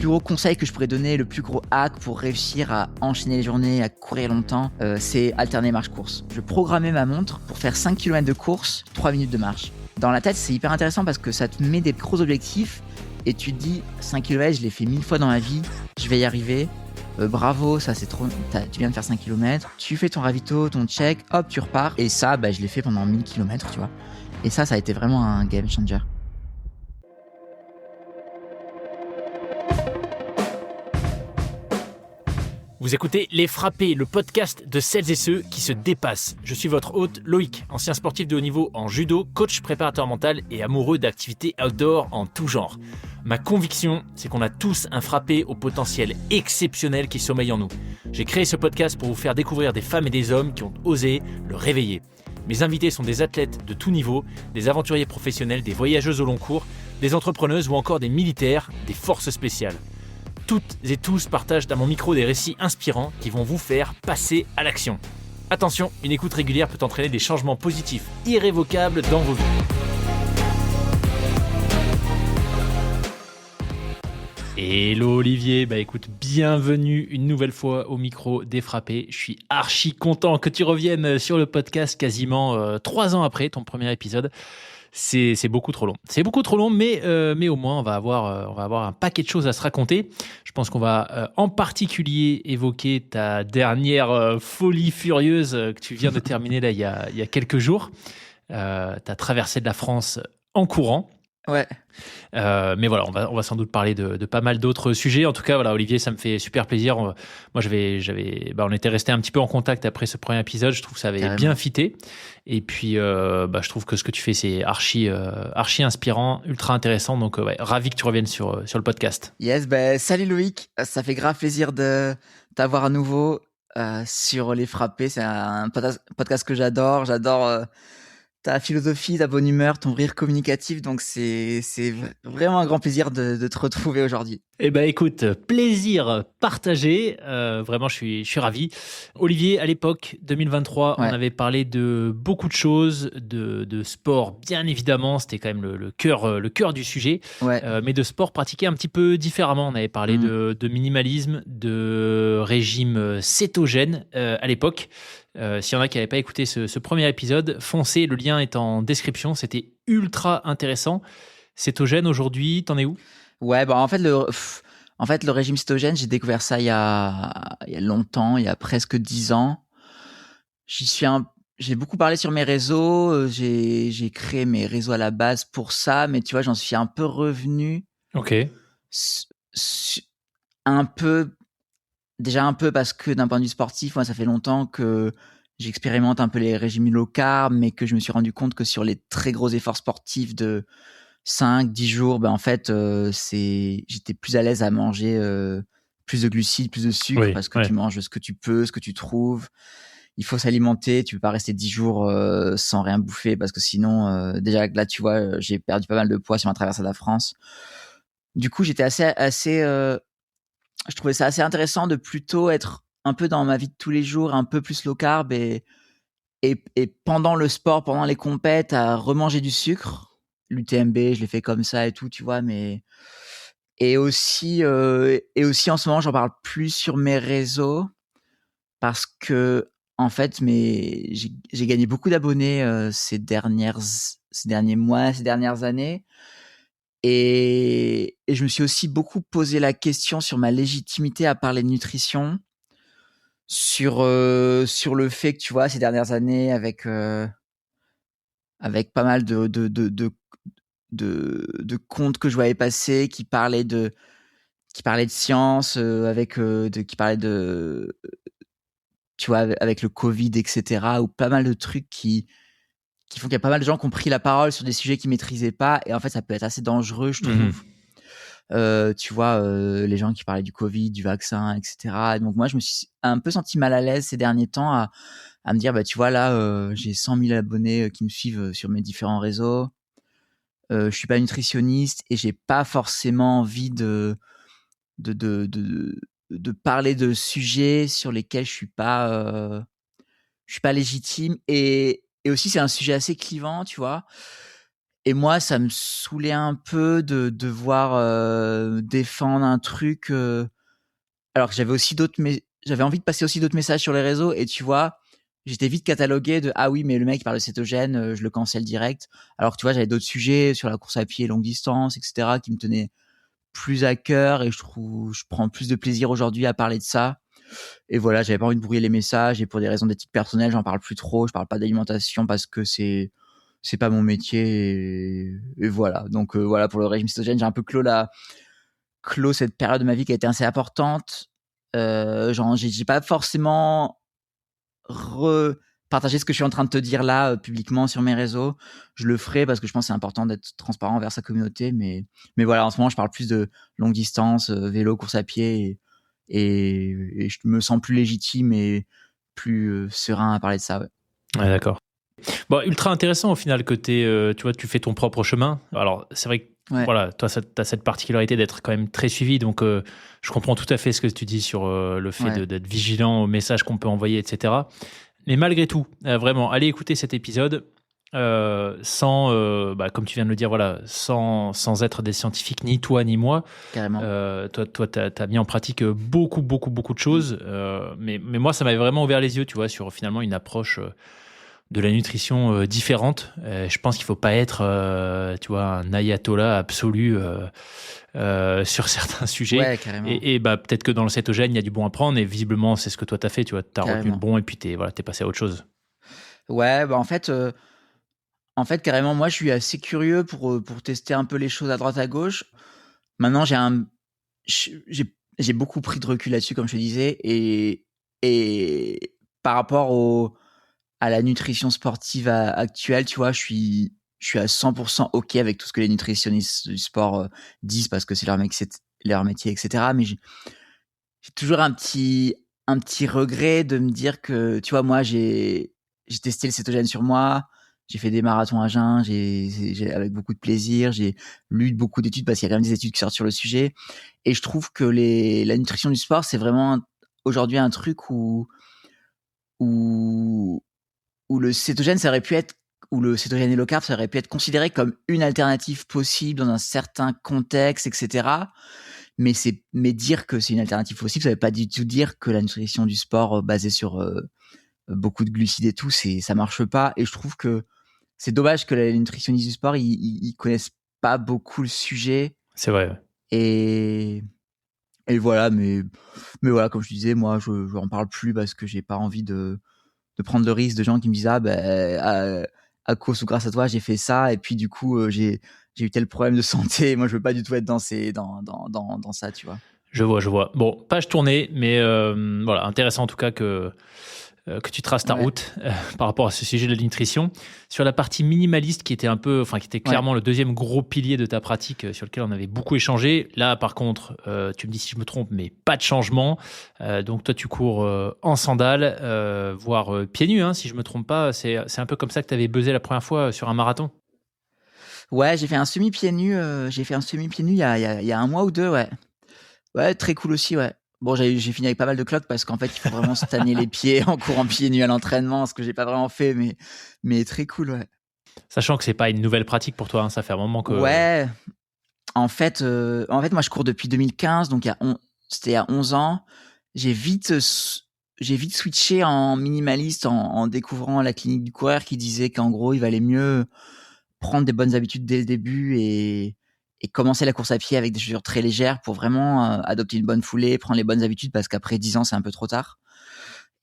plus gros conseil que je pourrais donner, le plus gros hack pour réussir à enchaîner les journées, à courir longtemps, c'est alterner marche-course. Je programmais ma montre pour faire 5 km de course, 3 minutes de marche. Dans la tête, c'est hyper intéressant parce que ça te met des gros objectifs et tu te dis 5 km, je l'ai fait 1000 fois dans ma vie, je vais y arriver. Bravo, ça c'est trop. Tu viens de faire 5 km, tu fais ton ravito, ton check, hop, tu repars. Et ça, je l'ai fait pendant 1000 km, tu vois. Et ça a été vraiment un game changer. Vous écoutez Les Frappés, le podcast de celles et ceux qui se dépassent. Je suis votre hôte Loïc, ancien sportif de haut niveau en judo, coach préparateur mental et amoureux d'activités outdoor en tout genre. Ma conviction, c'est qu'on a tous un frappé au potentiel exceptionnel qui sommeille en nous. J'ai créé ce podcast pour vous faire découvrir des femmes et des hommes qui ont osé le réveiller. Mes invités sont des athlètes de tout niveau, des aventuriers professionnels, des voyageuses au long cours, des entrepreneuses ou encore des militaires, des forces spéciales. Toutes et tous partagent à mon micro des récits inspirants qui vont vous faire passer à l'action. Attention, une écoute régulière peut entraîner des changements positifs irrévocables dans vos vies. Hello Olivier, écoute, bienvenue une nouvelle fois au micro des Frappés. Je suis archi content que tu reviennes sur le podcast quasiment 3 ans après ton premier épisode. C'est beaucoup trop long. C'est beaucoup trop long, mais au moins on va avoir un paquet de choses à se raconter. Je pense qu'on va en particulier évoquer ta dernière folie furieuse que tu viens de terminer là il y a quelques jours. Ta traversée de la France en courant. Ouais. Mais voilà, on va sans doute parler de pas mal d'autres sujets. En tout cas, voilà, Olivier, ça me fait super plaisir. Moi, on était resté un petit peu en contact après ce premier épisode. Je trouve que ça avait bien fité. Et puis, je trouve que ce que tu fais, c'est archi inspirant, ultra intéressant. Donc, ravi que tu reviennes sur le podcast. Yes, salut Loïc. Ça fait grave plaisir de t'avoir à nouveau sur Les Frappés. C'est un podcast que j'adore. J'adore ta philosophie, ta bonne humeur, ton rire communicatif, donc c'est vraiment un grand plaisir de te retrouver aujourd'hui. Écoute, plaisir partagé, vraiment je suis ravi. Olivier, à l'époque 2023, on avait parlé de beaucoup de choses, de sport bien évidemment, c'était quand même le cœur du sujet, mais de sport pratiqué un petit peu différemment. On avait parlé de minimalisme, de régime cétogène à l'époque. S'il y en a qui n'avaient pas écouté ce premier épisode, foncez, le lien est en description, c'était ultra intéressant. Cétogène aujourd'hui, t'en es où ? Ouais, en fait le régime cétogène, j'ai découvert ça il y a longtemps, il y a presque 10 ans. J'ai beaucoup parlé sur mes réseaux, j'ai créé mes réseaux à la base pour ça, mais tu vois, j'en suis un peu revenu. Ok. Déjà un peu parce que d'un point de vue sportif, moi, ça fait longtemps que j'expérimente un peu les régimes low carb, mais que je me suis rendu compte que sur les très gros efforts sportifs de 5-10 jours, en fait, j'étais plus à l'aise à manger plus de glucides, plus de sucre, parce que tu manges ce que tu peux, ce que tu trouves. Il faut s'alimenter, tu peux pas rester 10 jours sans rien bouffer, parce que sinon, déjà là, tu vois, j'ai perdu pas mal de poids sur ma traversée de la France. Du coup, j'étais je trouvais ça assez intéressant de plutôt être un peu dans ma vie de tous les jours, un peu plus low carb et pendant le sport, pendant les compètes, à remanger du sucre. L'UTMB, je l'ai fait comme ça et tout, tu vois, mais et aussi en ce moment, j'en parle plus sur mes réseaux parce que en fait, j'ai gagné beaucoup d'abonnés ces derniers mois, ces dernières années. Et je me suis aussi beaucoup posé la question sur ma légitimité à parler de nutrition, sur le fait que, tu vois, ces dernières années, avec pas mal de comptes que je voyais passer qui parlaient de science, qui parlaient de, tu vois, avec le Covid, etc., ou pas mal de trucs qui font qu'il y a pas mal de gens qui ont pris la parole sur des sujets qu'ils maîtrisaient pas, et en fait, ça peut être assez dangereux, je trouve. Tu vois, les gens qui parlaient du Covid, du vaccin, etc. Donc moi, je me suis un peu senti mal à l'aise ces derniers temps à me dire, tu vois, là, j'ai 100 000 abonnés qui me suivent sur mes différents réseaux. Je suis pas nutritionniste et j'ai pas forcément envie de parler de sujets sur lesquels je suis pas légitime, et aussi c'est un sujet assez clivant, tu vois. Et moi, ça me saoulait un peu de devoir défendre un truc. Alors que j'avais aussi j'avais envie de passer aussi d'autres messages sur les réseaux. Et tu vois, j'étais vite catalogué de ah oui, mais le mec il parle de cétogène, je le cancelle direct. Alors que tu vois, j'avais d'autres sujets sur la course à pied longue distance, etc., qui me tenaient plus à cœur. Et je prends plus de plaisir aujourd'hui à parler de ça. Et voilà, j'avais pas envie de brouiller les messages. Et pour des raisons d'éthique personnelle, j'en parle plus trop. Je parle pas d'alimentation parce que c'est pas mon métier et voilà. Donc voilà, pour le régime cétogène, j'ai un peu clos cette période de ma vie qui a été assez importante. Genre j'ai pas forcément repartagé ce que je suis en train de te dire là publiquement sur mes réseaux. Je le ferai parce que je pense que c'est important d'être transparent envers sa communauté, mais voilà, en ce moment je parle plus de longue distance, vélo, course à pied et je me sens plus légitime et plus serein à parler de ça. Ouais. Ouais, d'accord. Bon, ultra intéressant au final que tu vois, tu fais ton propre chemin. Alors, c'est vrai que Ouais. voilà, toi, tu as cette particularité d'être quand même très suivi. Donc, je comprends tout à fait ce que tu dis sur le fait d'être vigilant aux messages qu'on peut envoyer, etc. Mais malgré tout, vraiment, allez écouter cet épisode sans, comme tu viens de le dire, voilà, sans être des scientifiques, ni toi, ni moi. Carrément. Toi, tu as mis en pratique beaucoup de choses. Mais moi, ça m'avait vraiment ouvert les yeux, tu vois, sur finalement une approche de la nutrition différente. Je pense qu'il faut pas être, tu vois, un ayatollah absolu sur certains sujets. Ouais, carrément. Et peut-être que dans le cétogène, il y a du bon à prendre. Et visiblement, c'est ce que toi t'as fait. Tu vois, t'as retenu le bon et puis t'es passé à autre chose. Ouais, bah en fait, carrément, moi, je suis assez curieux pour tester un peu les choses à droite à gauche. Maintenant, j'ai beaucoup pris de recul là-dessus, comme je te disais, et par rapport à la nutrition sportive actuelle, tu vois, je suis à 100% OK avec tout ce que les nutritionnistes du sport disent parce que c'est leur métier, etc. Mais j'ai toujours un petit regret de me dire que, tu vois, moi, j'ai testé le cétogène sur moi, j'ai fait des marathons à jeun, avec beaucoup de plaisir, j'ai lu beaucoup d'études parce qu'il y a quand même des études qui sortent sur le sujet. Et je trouve que la nutrition du sport, c'est vraiment aujourd'hui un truc où le cétogène, ça aurait pu être, ou le cétogène et low carb, ça aurait pu être considéré comme une alternative possible dans un certain contexte, etc. Mais dire que c'est une alternative possible, ça veut pas du tout dire que la nutrition du sport basée sur beaucoup de glucides et tout, ça marche pas. Et je trouve que c'est dommage que les nutritionnistes du sport, ils connaissent pas beaucoup le sujet. C'est vrai. Ouais. Et voilà, mais voilà, comme je disais, moi, je en parle plus parce que j'ai pas envie de prendre le risque de gens qui me disent à cause ou grâce à toi j'ai fait ça et puis du coup j'ai eu tel problème de santé. Moi je veux pas du tout être dans ça, tu vois. Je vois. Bon, page tournée, mais voilà, intéressant en tout cas que tu traces ta route par rapport à ce sujet de la nutrition. Sur la partie minimaliste qui était qui était clairement le deuxième gros pilier de ta pratique sur lequel on avait beaucoup échangé. Là, par contre, tu me dis si je me trompe, mais pas de changement. Donc toi, tu cours en sandales, voire pieds nus, hein, si je me trompe pas. C'est un peu comme ça que tu avais buzzé la première fois sur un marathon. Ouais, j'ai fait un semi pieds nus. Il y a un mois ou deux, ouais. Ouais, très cool aussi, ouais. Bon, j'ai fini avec pas mal de cloques parce qu'en fait, il faut vraiment se tanner les pieds en courant pieds nus à l'entraînement, ce que j'ai pas vraiment fait, mais très cool, ouais. Sachant que c'est pas une nouvelle pratique pour toi, hein, ça fait un moment que... Ouais, en fait, moi, je cours depuis 2015, donc c'était il y a 11 ans. J'ai vite switché en minimaliste en découvrant la clinique du coureur qui disait qu'en gros, il valait mieux prendre des bonnes habitudes dès le début et commencer la course à pied avec des chaussures très légères pour vraiment adopter une bonne foulée, prendre les bonnes habitudes parce qu'après 10 ans, c'est un peu trop tard.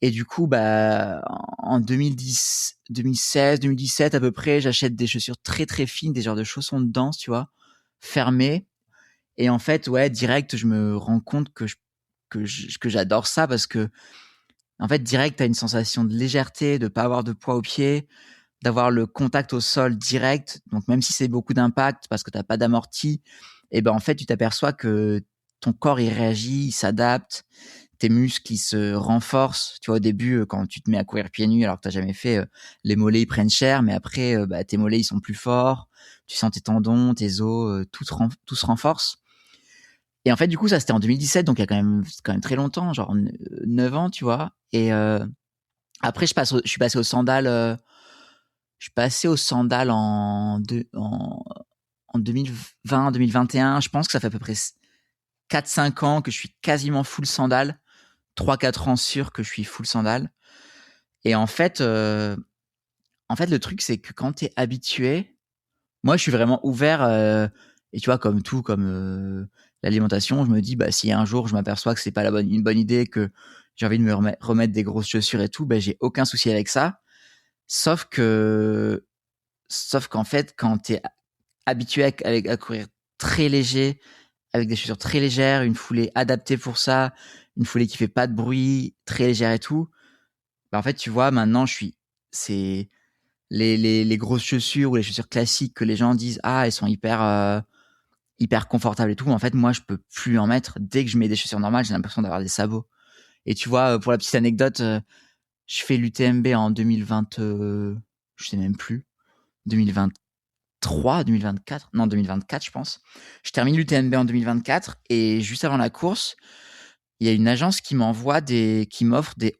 Et du coup, en 2010, 2016, 2017 à peu près, j'achète des chaussures très très fines, des genres de chaussons de danse, tu vois, fermés. Et en fait, ouais, direct, je me rends compte que j'adore ça parce que, en fait, direct, t'as une sensation de légèreté, de pas avoir de poids aux pieds, d'avoir le contact au sol direct. Donc, même si c'est beaucoup d'impact parce que t'as pas d'amorti, et ben, en fait, tu t'aperçois que ton corps, il réagit, il s'adapte, tes muscles, ils se renforcent. Tu vois, au début, quand tu te mets à courir pieds nus alors que t'as jamais fait, les mollets, ils prennent cher, mais après, tes mollets, ils sont plus forts. Tu sens tes tendons, tes os, tout se renforce. Et en fait, du coup, ça, c'était en 2017, donc il y a quand même très longtemps, genre 9 ans, tu vois. Et après, je suis passé aux sandales Je suis passé aux sandales en 2020, 2021. Je pense que ça fait à peu près 4-5 ans que je suis quasiment full sandales. 3-4 ans sûr que je suis full sandales. Et en fait, le truc, c'est que quand t'es habitué, moi, je suis vraiment ouvert. Et tu vois, comme tout, comme l'alimentation, je me dis, bah, si un jour je m'aperçois que c'est pas une bonne idée, que j'ai envie de me remettre des grosses chaussures et tout, bah, j'ai aucun souci avec ça. Sauf qu'en fait, quand t'es habitué à courir très léger, avec des chaussures très légères, une foulée adaptée pour ça, une foulée qui fait pas de bruit, très légère et tout, bah, en fait, tu vois, maintenant, c'est les grosses chaussures ou les chaussures classiques que les gens disent, ah, elles sont hyper confortables et tout. En fait, moi, je peux plus en mettre. Dès que je mets des chaussures normales, j'ai l'impression d'avoir des sabots. Et tu vois, pour la petite anecdote, je fais l'UTMB en 2020, je sais même plus, 2023, 2024, non 2024 je pense. Je termine l'UTMB en 2024 et juste avant la course, il y a une agence qui m'offre des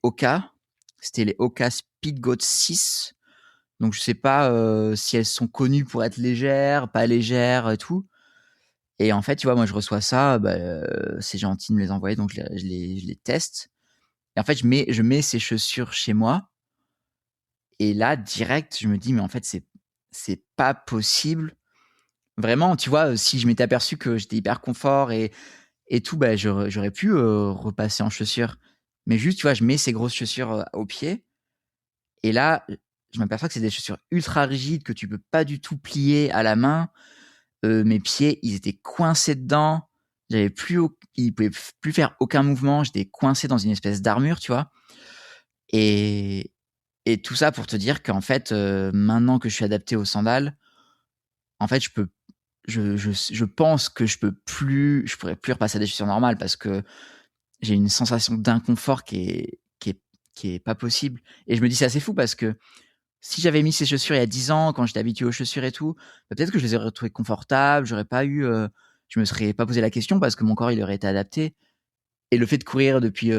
Hoka. C'était les Hoka Speedgoat 6. Donc je sais pas si elles sont connues pour être légères, pas légères et tout. Et en fait, tu vois, moi je reçois ça, bah, c'est gentil de me les envoyer, donc je les teste. Et en fait, je mets ces chaussures chez moi. Et là, direct, je me dis, mais en fait, c'est pas possible. Vraiment, tu vois, si je m'étais aperçu que j'étais hyper confort et tout, bah, j'aurais pu repasser en chaussures. Mais juste, tu vois, je mets ces grosses chaussures au pied. Et là, je m'aperçois que c'est des chaussures ultra rigides que tu peux pas du tout plier à la main. Mes pieds, ils étaient coincés dedans. Ils pouvaient plus faire aucun mouvement. J'étais coincé dans une espèce d'armure, tu vois. Et, et tout ça pour te dire qu'en fait, maintenant que je suis adapté aux sandales, en fait, je pense que je pourrais plus repasser à des chaussures normales parce que j'ai une sensation d'inconfort qui est pas possible. Et je me dis, c'est assez fou parce que si j'avais mis ces chaussures il y a 10 ans, quand j'étais habitué aux chaussures et tout, bah, peut-être que je les aurais trouvées confortables, je me serais pas posé la question parce que mon corps, il aurait été adapté. Et le fait de courir depuis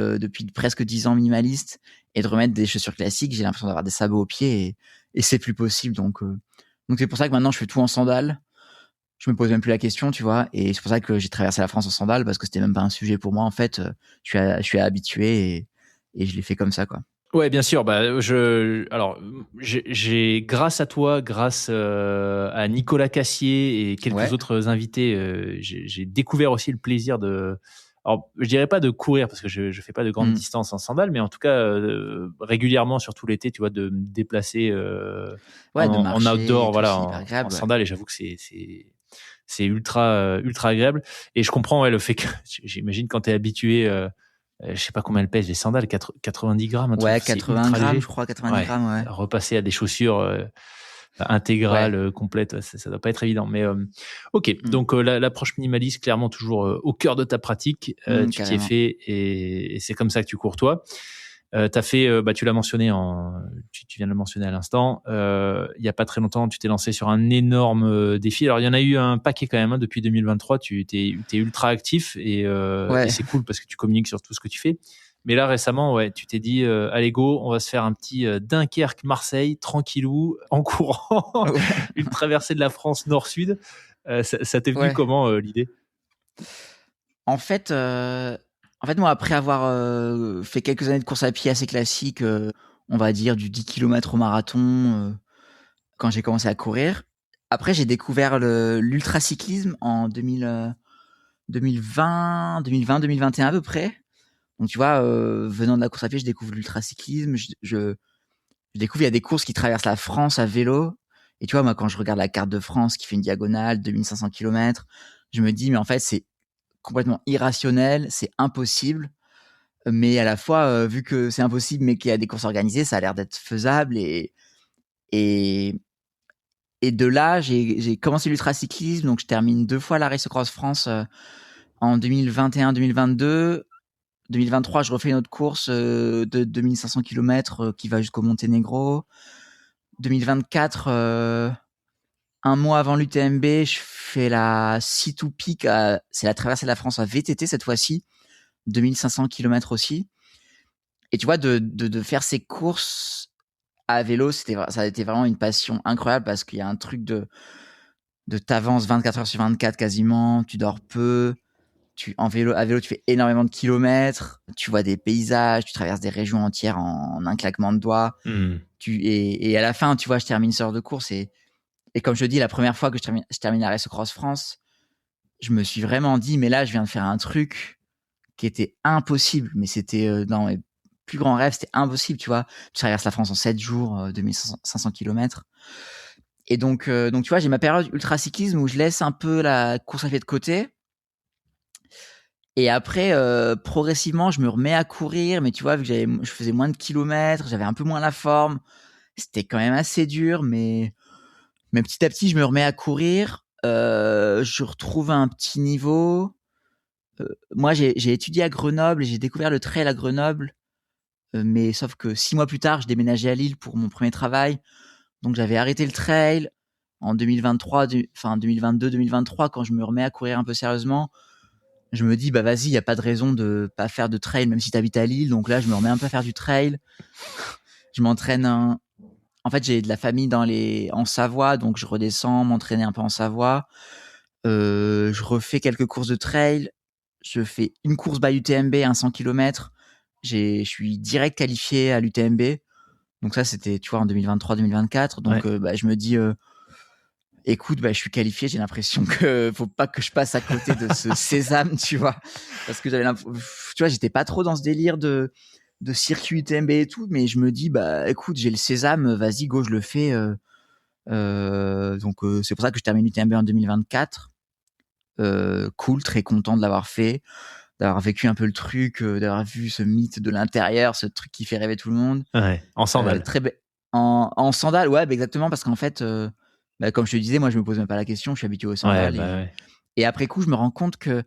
presque 10 ans minimaliste et de remettre des chaussures classiques, j'ai l'impression d'avoir des sabots aux pieds et c'est plus possible. Donc c'est pour ça que maintenant je fais tout en sandales. Je me pose même plus la question, tu vois. Et c'est pour ça que j'ai traversé la France en sandales parce que c'était même pas un sujet pour moi. En fait, je suis habitué et je l'ai fait comme ça, quoi. Ouais, bien sûr. Bah, grâce à toi, grâce à Nicolas Cassier et quelques Ouais. autres invités, j'ai découvert aussi le plaisir alors, je dirais pas de courir parce que je fais pas de grandes distances en sandales, mais en tout cas, régulièrement, surtout l'été, tu vois, de me déplacer Ouais, de en marcher et outdoor, tout, voilà, c'est hyper en agréable, ouais. sandales. Et j'avoue que c'est ultra agréable. Et je comprends, ouais, le fait que j'imagine quand t'es habitué. Je sais pas combien elles pèsent les sandales, 90 grammes, un truc, Ouais, c'est 80 ultra grammes, léger. je crois, 90 Ouais, grammes, ouais. repasser à des chaussures intégrales, Ouais. complètes, ouais, ça doit pas être évident. Mais ok, Mm. donc l'approche minimaliste, clairement toujours au cœur de ta pratique. Tu t'y es Carrément. fait et c'est comme ça que tu cours toi. T'as fait, bah, tu l'as mentionné tu viens de le mentionner à l'instant. Il y a pas très longtemps, tu t'es lancé sur un énorme défi. Alors il y en a eu un paquet quand même, hein, depuis 2023. Tu t'es ultra actif et Ouais. c'est cool parce que tu communiques sur tout ce que tu fais. Mais là récemment, ouais, tu t'es dit, allez go, on va se faire un petit Dunkerque-Marseille, tranquillou, en courant, Ouais. une traversée de la France nord-sud. Ça t'est venu Ouais. comment l'idée? En fait, moi, après avoir fait quelques années de course à pied assez classique, on va dire du 10 kilomètres au marathon, quand j'ai commencé à courir. Après, j'ai découvert l'ultracyclisme en 2020, 2021 à peu près. Donc, tu vois, venant de la course à pied, je découvre l'ultracyclisme. Je découvre, il y a des courses qui traversent la France à vélo. Et tu vois, moi, quand je regarde la carte de France qui fait une diagonale, 2500 kilomètres, je me dis, mais en fait, c'est complètement irrationnel, c'est impossible. Mais à la fois, vu que c'est impossible, mais qu'il y a des courses organisées, ça a l'air d'être faisable. Et, et de là, j'ai commencé l'ultracyclisme. Donc, je termine 2 fois la Race Across France en 2021, 2022. 2023, je refais une autre course de 2500 km qui va jusqu'au Monténégro. 2024, un mois avant l'UTMB, je fais la Sea2 Peak. C'est la traversée de la France à VTT cette fois-ci. 2500 km aussi. Et tu vois, de faire ces courses à vélo, ça a été vraiment une passion incroyable parce qu'il y a un truc de t'avances 24 heures sur 24 quasiment, tu dors peu, à vélo, tu fais énormément de kilomètres, tu vois des paysages, tu traverses des régions entières en un claquement de doigts. Et à la fin, tu vois, je termine ce genre de course et comme je te dis, la première fois que je termine la Race Cross France, je me suis vraiment dit, mais là, je viens de faire un truc qui était impossible, mais c'était dans mes plus grands rêves, c'était impossible, tu vois. Tu traverses la France en 7 jours, 2500 kilomètres. Et donc, tu vois, j'ai ma période ultra cyclisme où je laisse un peu la course à pied de côté. Et après, progressivement, je me remets à courir, mais tu vois, vu que je faisais moins de kilomètres, j'avais un peu moins la forme. C'était quand même assez dur, mais petit à petit, je me remets à courir. Je retrouve un petit niveau. Moi, j'ai étudié à Grenoble et j'ai découvert le trail à Grenoble. Mais sauf que 6 mois plus tard, je déménageais à Lille pour mon premier travail. Donc, j'avais arrêté le trail en 2023, 2022, 2023, quand je me remets à courir un peu sérieusement. Je me dis, bah vas-y, il n'y a pas de raison de pas faire de trail, même si tu habites à Lille. Donc là, je me remets un peu à faire du trail. Je m'entraîne En fait, j'ai de la famille en Savoie, donc je redescends m'entraîner un peu en Savoie. Je refais quelques courses de trail. Je fais une course by UTMB, un 100 km. Je suis direct qualifié à l'UTMB. Donc ça, c'était, tu vois, en 2023-2024. Donc je me dis, écoute, je suis qualifié. J'ai l'impression que faut pas que je passe à côté de ce sésame, tu vois, parce que tu vois, j'étais pas trop dans ce délire de circuit UTMB et tout, mais je me dis, écoute, j'ai le sésame, vas-y, go, je le fais. Donc c'est pour ça que je termine l'UTMB en 2024. Cool, très content de l'avoir fait, d'avoir vécu un peu le truc, d'avoir vu ce mythe de l'intérieur, ce truc qui fait rêver tout le monde. Ouais, en sandales. En sandales, ouais, exactement, parce qu'en fait, comme je te disais, moi je me pose même pas la question, je suis habitué aux sandales. Et après coup, je me rends compte que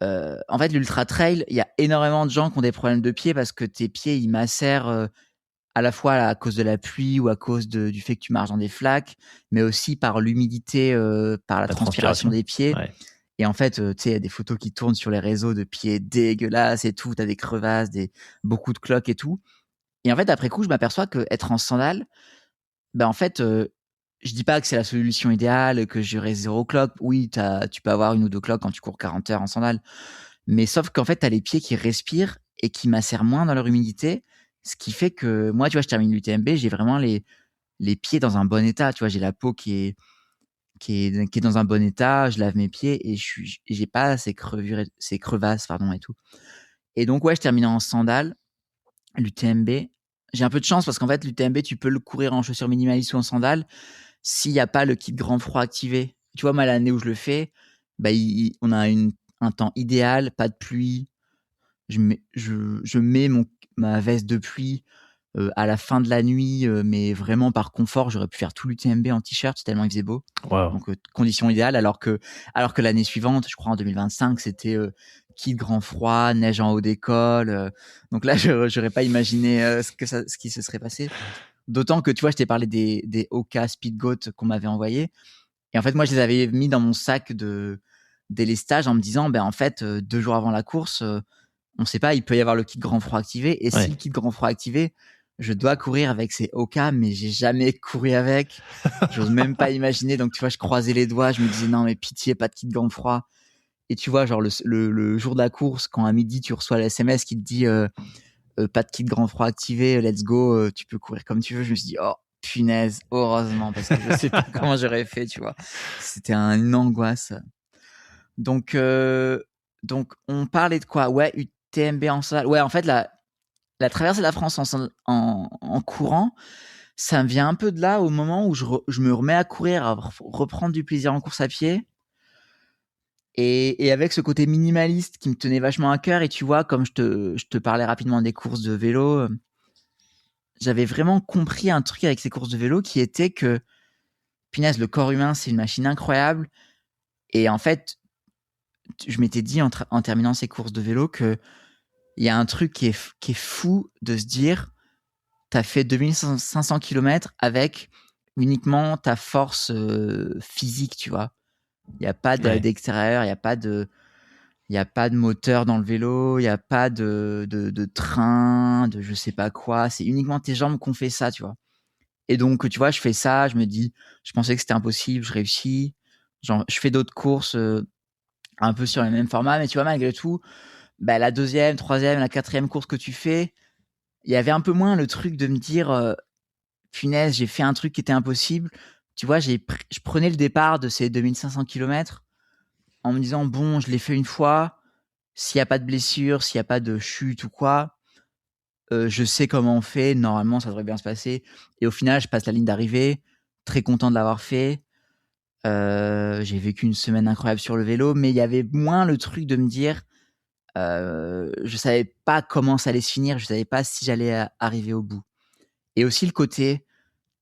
en fait, l'ultra trail, il y a énormément de gens qui ont des problèmes de pieds parce que tes pieds ils macèrent à la fois à cause de la pluie ou à cause du fait que tu marches dans des flaques, mais aussi par l'humidité, par la transpiration des pieds. Ouais. Et en fait, tu sais, il y a des photos qui tournent sur les réseaux de pieds dégueulasses et tout. T'as des crevasses, beaucoup de cloques et tout. Et en fait, après coup, je m'aperçois que être en sandales, en fait, je dis pas que c'est la solution idéale, que j'aurai 0 cloque. Oui, tu peux avoir 1 ou 2 cloques quand tu cours 40 heures en sandales. Mais sauf qu'en fait, t'as les pieds qui respirent et qui macèrent moins dans leur humidité. Ce qui fait que moi, tu vois, je termine l'UTMB, j'ai vraiment les pieds dans un bon état. Tu vois, j'ai la peau qui est dans un bon état. Je lave mes pieds et j'ai pas ces crevasses, pardon, et tout. Et donc, ouais, je termine en sandales, l'UTMB. J'ai un peu de chance parce qu'en fait, l'UTMB, tu peux le courir en chaussures minimalistes ou en sandales s'il n'y a pas le kit grand froid activé. Tu vois, moi, l'année où je le fais, on a un temps idéal, pas de pluie. Je mets ma veste de pluie à la fin de la nuit, mais vraiment par confort. J'aurais pu faire tout l'UTMB en t-shirt tellement il faisait beau. Wow. Donc conditions idéales, alors que l'année suivante, je crois en 2025, c'était kit grand froid, neige en haut d'école. Donc là, j'aurais pas imaginé ce qui se serait passé. D'autant que tu vois, je t'ai parlé des Oka Speedgoat qu'on m'avait envoyés. Et en fait, moi, je les avais mis dans mon sac de délestage en me disant, en fait, 2 jours avant la course, on sait pas, il peut y avoir le kit grand froid activé. Et si le kit grand froid activé, je dois courir avec ces Oka, mais j'ai jamais couru avec. J'ose même pas imaginer. Donc, tu vois, je croisais les doigts, je me disais, non, mais pitié, pas de kit grand froid. Et tu vois, genre, le jour de la course, quand à midi, tu reçois le SMS qui te dit, pas de kit grand froid activé, let's go, tu peux courir comme tu veux. Je me suis dit, oh, punaise, heureusement, parce que je sais pas comment j'aurais fait, tu vois. C'était une angoisse. Donc, on parlait de quoi? Ouais, UTMB en salle. Ouais, en fait, la traversée de la France en courant, ça me vient un peu de là, au moment où je me remets à courir, à reprendre du plaisir en course à pied. Et avec ce côté minimaliste qui me tenait vachement à cœur. Et tu vois, comme je te parlais rapidement des courses de vélo, j'avais vraiment compris un truc avec ces courses de vélo qui était que, punaise, le corps humain, c'est une machine incroyable. Et en fait, je m'étais dit en terminant ces courses de vélo que il y a un truc qui est fou de se dire, t'as fait 2500 km avec uniquement ta force physique, tu vois. Il n'y a pas d'extérieur, il n'y Il y a pas de moteur dans le vélo, il y a pas de train, de je sais pas quoi. C'est uniquement tes jambes qu'on fait ça, tu vois. Et donc, tu vois, je fais ça, je me dis, je pensais que c'était impossible, je réussis. Genre, je fais d'autres courses un peu sur le même format, mais tu vois, malgré tout, bah, la deuxième, troisième, la quatrième course que tu fais, il y avait un peu moins le truc de me dire, punaise, j'ai fait un truc qui était impossible. Tu vois, je prenais le départ de ces 2500 kilomètres en me disant, bon, je l'ai fait une fois, s'il n'y a pas de blessure, s'il n'y a pas de chute ou quoi, je sais comment on fait, normalement ça devrait bien se passer. Et au final, je passe la ligne d'arrivée, très content de l'avoir fait. J'ai vécu une semaine incroyable sur le vélo, mais il y avait moins le truc de me dire, je savais pas comment ça allait se finir, je savais pas si j'allais arriver au bout. Et aussi le côté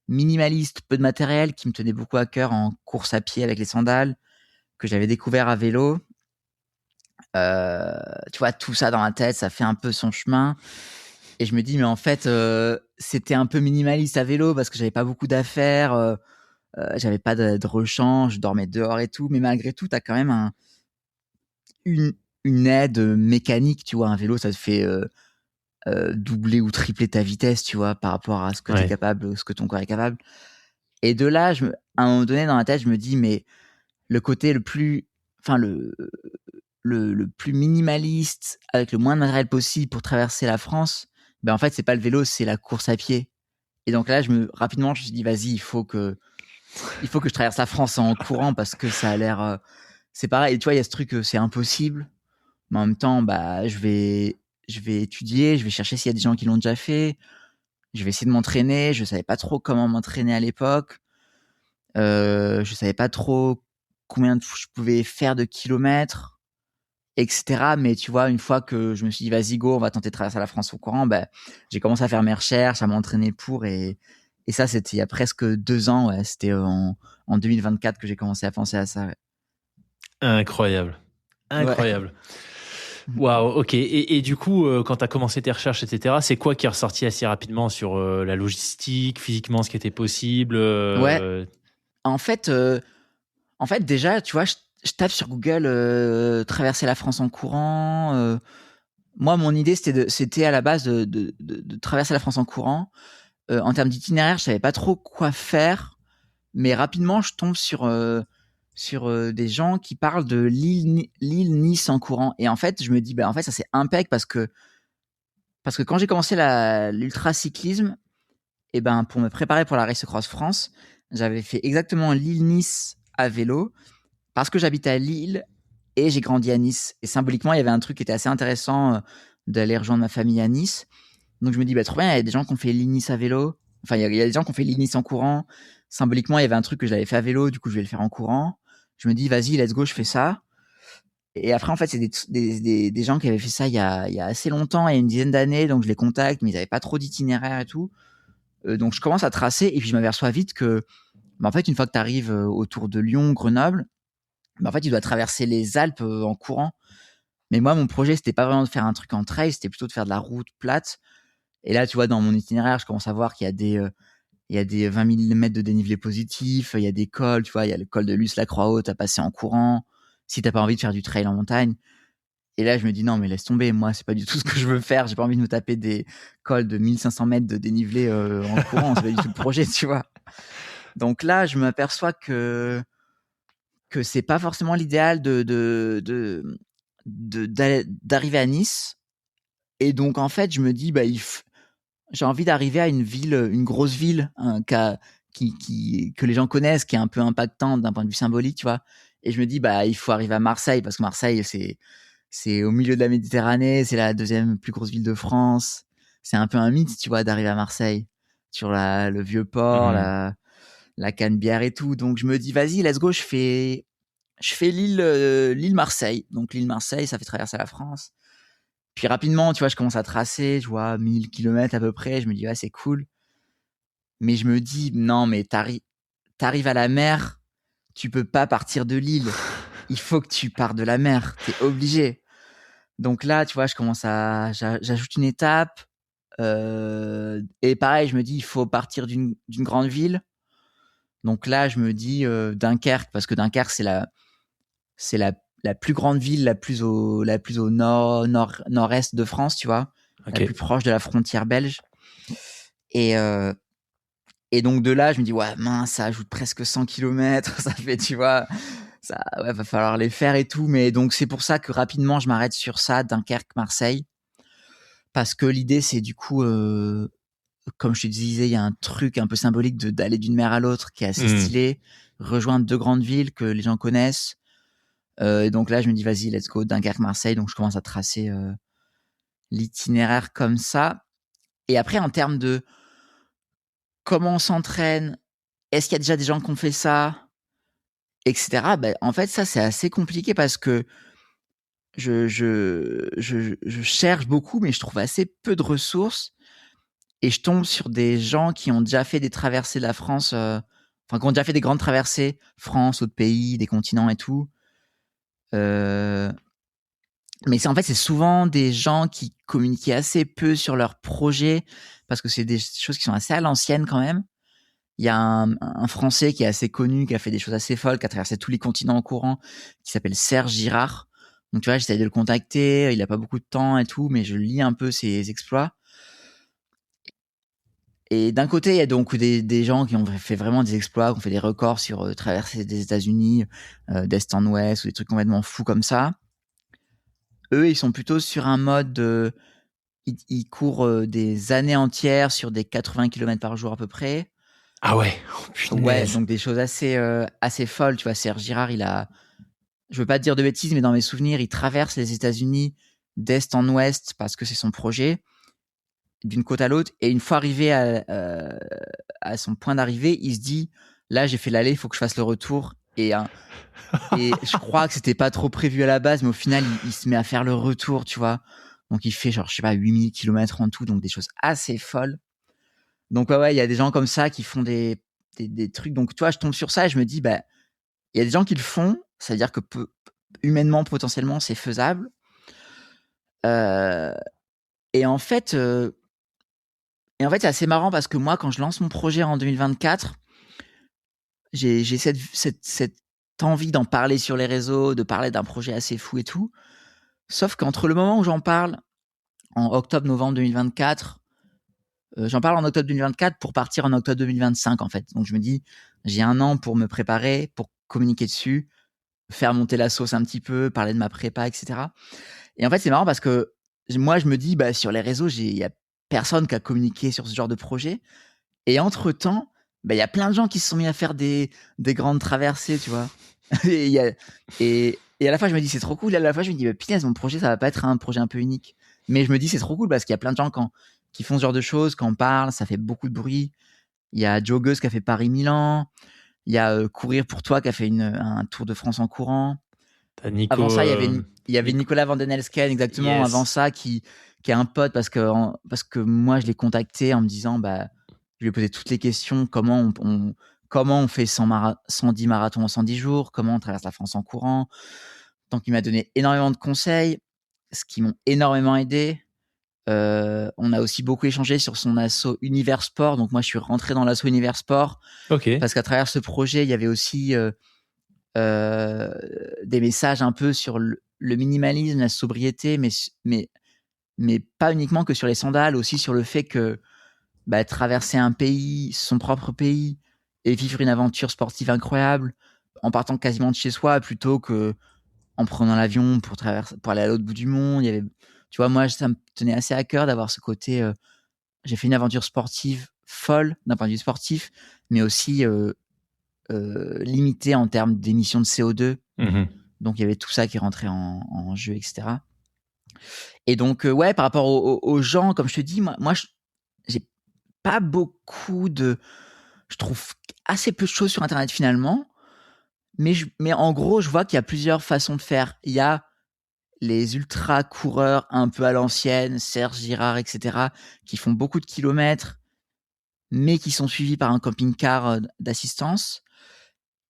minimaliste, peu de matériel, qui me tenait beaucoup à cœur en course à pied avec les sandales, que j'avais découvert à vélo. Tu vois, tout ça dans la tête, ça fait un peu son chemin. Et je me dis, mais en fait, c'était un peu minimaliste à vélo parce que j'avais pas beaucoup d'affaires, j'avais pas de rechange, je dormais dehors et tout. Mais malgré tout, t'as quand même une, une aide mécanique, tu vois. Un vélo, ça te fait doubler ou tripler ta vitesse, tu vois, par rapport à ce que t'es capable, ce que ton corps est capable. Et de là, à un moment donné, dans la tête, je me dis, mais le côté le plus, enfin, le plus minimaliste, avec le moins de matériel possible pour traverser la France, ben en fait, c'est pas le vélo, c'est la course à pied. Et donc là, rapidement, je me suis dit, vas-y, il faut que je traverse la France en courant parce que ça a l'air, c'est pareil. Et tu vois, il y a ce truc, c'est impossible. Mais en même temps, bah, je vais étudier, je vais chercher s'il y a des gens qui l'ont déjà fait. Je vais essayer de m'entraîner. Je savais pas trop comment m'entraîner à l'époque. Je savais pas trop combien je pouvais faire de kilomètres, etc. Mais tu vois, une fois que je me suis dit, vas-y, go, on va tenter de traverser la France au courant, bah, j'ai commencé à faire mes recherches, à m'entraîner pour, et ça, c'était il y a presque 2 ans, ouais. C'était en 2024 que j'ai commencé à penser à ça, ouais. Incroyable. Ouais. Incroyable. Waouh, ok. Et du coup, quand tu as commencé tes recherches, etc., c'est quoi qui est ressorti assez rapidement sur la logistique, physiquement, ce qui était possible Ouais. En fait, déjà, tu vois, je tape sur Google traverser la France en courant. Moi, mon idée, c'était à la base de traverser la France en courant. En termes d'itinéraire, je savais pas trop quoi faire, mais rapidement, je tombe sur des gens qui parlent de l'île Nice en courant. Et en fait, je me dis, bah, en fait, ça c'est impec parce que quand j'ai commencé l'ultra cyclisme, et ben, pour me préparer pour la Race Cross France, j'avais fait exactement l'île Nice à vélo parce que j'habite à Lille et j'ai grandi à Nice. Et symboliquement, il y avait un truc qui était assez intéressant d'aller rejoindre ma famille à Nice. Donc je me dis, bah, trop bien, il y a des gens qui ont fait l'île Nice à vélo. Enfin, il y a des gens qui ont fait l'île Nice en courant. Symboliquement, il y avait un truc que j'avais fait à vélo, du coup, je vais le faire en courant. Je me dis, vas-y, let's go, je fais ça. Et après, en fait, c'est des gens qui avaient fait ça il y a assez longtemps, il y a une dizaine d'années, donc je les contacte, mais ils n'avaient pas trop d'itinéraire et tout. Donc je commence à tracer, et puis je m'aperçois vite que, bah, en fait, une fois que tu arrives autour de Lyon, Grenoble, bah, en fait, tu dois traverser les Alpes en courant. Mais moi, mon projet, c'était pas vraiment de faire un truc en trail, c'était plutôt de faire de la route plate. Et là, tu vois, dans mon itinéraire, je commence à voir qu'il y a des 20 000 mètres de dénivelé positif, il y a des cols, tu vois, il y a le col de Luce, la Croix-Haute à passer en courant, si t'as pas envie de faire du trail en montagne. Et là, je me dis, non, mais laisse tomber, moi, c'est pas du tout ce que je veux faire, j'ai pas envie de me taper des cols de 1500 mètres de dénivelé en courant, c'est pas du tout le projet, tu vois. Donc là, je m'aperçois que c'est pas forcément l'idéal d'arriver à Nice. Et donc, en fait, je me dis, bah, j'ai envie d'arriver à une ville, une grosse ville, hein, que les gens connaissent, qui est un peu impactante d'un point de vue symbolique, tu vois. Et je me dis, bah, il faut arriver à Marseille, parce que Marseille, c'est au milieu de la Méditerranée, c'est la deuxième plus grosse ville de France. C'est un peu un mythe, tu vois, d'arriver à Marseille, sur le vieux port, la Canebière et tout. Donc, je me dis, vas-y, let's go, je fais l'île Marseille. Donc, l'île Marseille, ça fait traverser la France. Puis rapidement, tu vois, je commence à tracer, je vois 1000 kilomètres à peu près, je me dis, ouais, c'est cool. Mais je me dis, non, mais t'arrives à la mer, tu peux pas partir de l'île. Il faut que tu pars de la mer, t'es obligé. Donc là, tu vois, j'ajoute une étape. Et pareil, je me dis, il faut partir d'une grande ville. Donc là, je me dis Dunkerque, parce que Dunkerque, c'est la plus grande ville, la plus au nord-est de France, tu vois, la plus proche de la frontière belge. Et donc de là, je me dis, ouais, mince, ça ajoute presque 100 kilomètres, ça fait, tu vois, ça, ouais, va falloir les faire et tout. Mais donc c'est pour ça que rapidement, je m'arrête sur ça, Dunkerque, Marseille. Parce que l'idée, c'est du coup, comme je te disais, il y a un truc un peu symbolique d'aller d'une mer à l'autre qui est assez stylé, rejoindre 2 grandes villes que les gens connaissent. Et donc là, je me dis, vas-y, let's go, Dunkerque, Marseille. Donc je commence à tracer l'itinéraire comme ça. Et après, en termes de comment on s'entraîne, est-ce qu'il y a déjà des gens qui ont fait ça, etc. Ben, en fait, ça, c'est assez compliqué parce que je cherche beaucoup, mais je trouve assez peu de ressources. Et je tombe sur des gens qui ont déjà fait des traversées de la France, enfin, qui ont déjà fait des grandes traversées, France, autres pays, des continents et tout. Mais en fait, c'est souvent des gens qui communiquaient assez peu sur leurs projets parce que c'est des choses qui sont assez à l'ancienne quand même. Il y a un Français qui est assez connu, qui a fait des choses assez folles, qui a traversé tous les continents en courant, qui s'appelle Serge Girard. Donc tu vois, j'essaie de le contacter, il a pas beaucoup de temps et tout, mais je lis un peu ses exploits. Et d'un côté, il y a donc des gens qui ont fait vraiment des exploits, qui ont fait des records sur traverser des États-Unis d'est en ouest ou des trucs complètement fous comme ça. Eux, ils sont plutôt sur un mode ils courent des années entières sur des 80 km par jour à peu près. Ah ouais, oh, ouais, donc des choses assez folles. Tu vois, Serge Girard, je veux pas te dire de bêtises, mais dans mes souvenirs, il traverse les États-Unis d'est en ouest parce que c'est son projet, d'une côte à l'autre. Et une fois arrivé à son point d'arrivée, il se dit, là, j'ai fait l'aller, il faut que je fasse le retour. Et je crois que c'était pas trop prévu à la base, mais au final, il se met à faire le retour, tu vois. Donc, il fait genre, je sais pas, 8000 km en tout, donc des choses assez folles. Donc, ouais, il y a des gens comme ça qui font des trucs. Donc, tu vois, je tombe sur ça et je me dis, bah, il y a des gens qui le font, ça veut dire que humainement, potentiellement, c'est faisable. Et en fait, c'est assez marrant parce que moi, quand je lance mon projet en 2024, j'ai cette envie d'en parler sur les réseaux, de parler d'un projet assez fou et tout. Sauf qu'entre le moment où j'en parle, en octobre-novembre 2024, j'en parle en octobre 2024 pour partir en octobre 2025, en fait. Donc, je me dis, j'ai 1 an pour me préparer, pour communiquer dessus, faire monter la sauce un petit peu, parler de ma prépa, etc. Et en fait, c'est marrant parce que moi, je me dis, bah, sur les réseaux, il y a personne qui a communiqué sur ce genre de projet. Et entre-temps, bah, il y a plein de gens qui se sont mis à faire des grandes traversées, tu vois. et à la fois, je me dis, c'est trop cool. Et à la fois, je me dis, bah, punaise, mon projet, ça va pas être un projet un peu unique. Mais je me dis, c'est trop cool parce qu'il y a plein de gens qui font ce genre de choses, qui en parlent, ça fait beaucoup de bruit. Il y a Joggeuse qui a fait Paris-Milan. Il y a Courir pour toi qui a fait un Tour de France en courant. T'as Nico, Avant ça, il y avait Nicolas Van Den Elsken, exactement. Yes. Avant ça, qui est un pote parce que moi, je l'ai contacté en me disant, bah, je lui ai posé toutes les questions. Comment on fait 110 marathons en 110 jours? Comment on traverse la France en courant? Donc, il m'a donné énormément de conseils, ce qui m'ont énormément aidé. On a aussi beaucoup échangé sur son asso Univers Sport. Donc, moi, je suis rentré dans l'asso Univers Sport. Ok. Parce qu'à travers ce projet, il y avait aussi des messages un peu sur le minimalisme, la sobriété, mais pas uniquement que sur les sandales, aussi sur le fait que bah, traverser un pays, son propre pays, et vivre une aventure sportive incroyable en partant quasiment de chez soi plutôt que en prenant l'avion pour aller à l'autre bout du monde. Tu vois, moi, ça me tenait assez à cœur d'avoir ce côté. J'ai fait une aventure sportive folle d'un point de vue sportif, mais aussi limitée en termes d'émissions de CO2. Donc, il y avait tout ça qui rentrait en jeu, etc. Et donc, ouais, par rapport aux gens, comme je te dis, moi j'ai pas beaucoup je trouve assez peu de choses sur Internet finalement. Mais en gros, je vois qu'il y a plusieurs façons de faire. Il y a les ultra coureurs un peu à l'ancienne, Serge Girard, etc., qui font beaucoup de kilomètres, mais qui sont suivis par un camping-car d'assistance.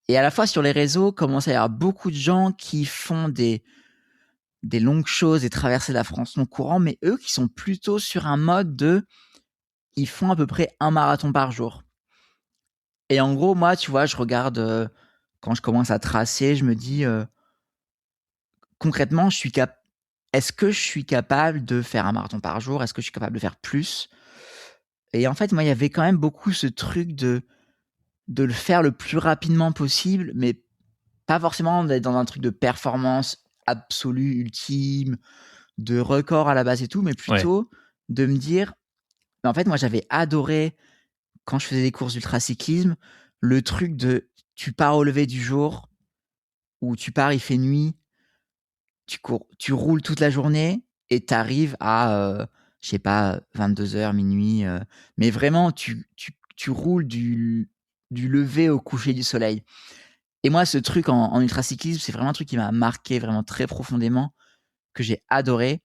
Et à la fois sur les réseaux, commence à y avoir beaucoup de gens qui font des longues choses et traverser la France en courant, mais eux qui sont plutôt sur un mode ils font à peu près 1 marathon par jour. Et en gros, moi, tu vois, je regarde quand je commence à tracer, je me dis concrètement, est-ce que je suis capable de faire un marathon par jour? Est-ce que je suis capable de faire plus? Et en fait, moi, il y avait quand même beaucoup ce truc de le faire le plus rapidement possible, mais pas forcément d'être dans un truc de performance absolue, ultime, de record à la base et tout, mais plutôt de me dire, mais en fait, moi, j'avais adoré quand je faisais des courses d'ultracyclisme, le truc de tu pars au lever du jour, ou tu pars, il fait nuit, tu cours, tu roules toute la journée et tu arrives à, je sais pas, 22h, minuit, mais vraiment, tu roules du lever au coucher du soleil. Et moi, ce truc en ultracyclisme, c'est vraiment un truc qui m'a marqué vraiment très profondément, que j'ai adoré.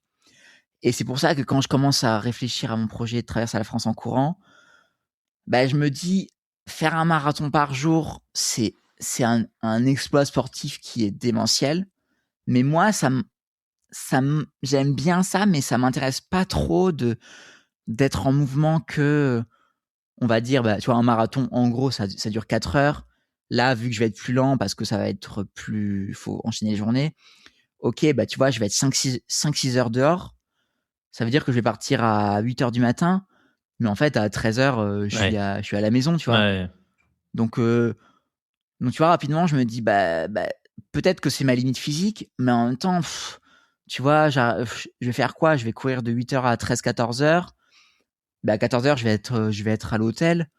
Et c'est pour ça que quand je commence à réfléchir à mon projet de traverser la France en courant, bah, je me dis, faire un marathon par jour, c'est un exploit sportif qui est démentiel. Mais moi, j'aime bien ça, mais ça m'intéresse pas trop d'être en mouvement que, on va dire, bah, tu vois, un marathon, en gros, ça dure 4 heures. Là, vu que je vais être plus lent parce que ça va être faut enchaîner les journées. Ok, bah, tu vois, je vais être 5-6 heures dehors. Ça veut dire que je vais partir à 8 heures du matin. Mais en fait, à 13 heures, je suis à la maison, tu vois. Ouais. Donc, tu vois, rapidement, je me dis, bah, peut-être que c'est ma limite physique, mais en même temps, tu vois, je vais faire quoi? Je vais courir de 8 heures à 13-14 heures. Bah, à 14 heures, je vais être à l'hôtel.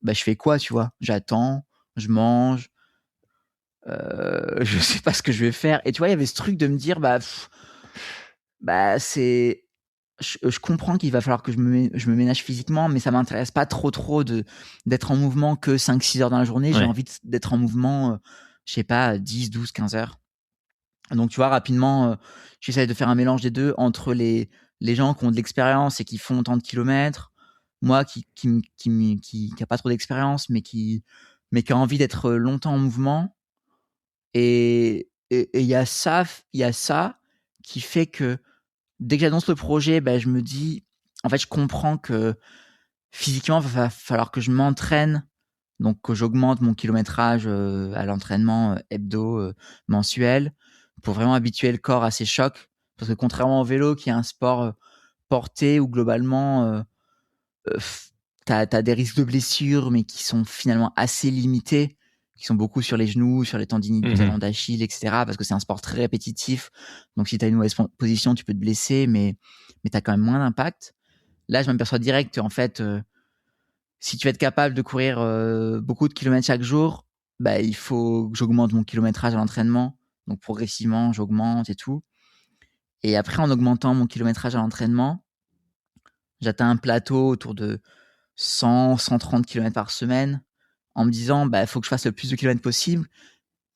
Bah, je fais quoi, tu vois? J'attends, je mange, je sais pas ce que je vais faire. Et tu vois, il y avait ce truc de me dire, bah, je comprends qu'il va falloir que je me ménage physiquement, mais ça m'intéresse pas trop d'être en mouvement que 5-6 heures dans la journée. J'ai envie d'être en mouvement, je sais pas, 10, 12, 15 heures. Donc, tu vois, rapidement, j'essaie de faire un mélange des deux entre les gens qui ont de l'expérience et qui font tant de kilomètres, moi qui a pas trop d'expérience, mais qui a envie d'être longtemps en mouvement. Et il y a ça qui fait que dès que j'annonce le projet, bah, je me dis, en fait, je comprends que physiquement, il va falloir que je m'entraîne, donc que j'augmente mon kilométrage à l'entraînement hebdo, mensuel, pour vraiment habituer le corps à ces chocs. Parce que contrairement au vélo, qui est un sport porté où globalement, t'as des risques de blessures, mais qui sont finalement assez limités, qui sont beaucoup sur les genoux, sur les tendinites du talon d'Achille, etc. Parce que c'est un sport très répétitif. Donc, si t'as une mauvaise position, tu peux te blesser, mais t'as quand même moins d'impact. Là, je m'aperçois direct qu'en fait, si tu veux être capable de courir beaucoup de kilomètres chaque jour, bah, il faut que j'augmente mon kilométrage à l'entraînement. Donc, progressivement, j'augmente et tout. Et après, en augmentant mon kilométrage à l'entraînement, j'atteins un plateau autour de 100-130 km par semaine, en me disant, bah, faut que je fasse le plus de kilomètres possible,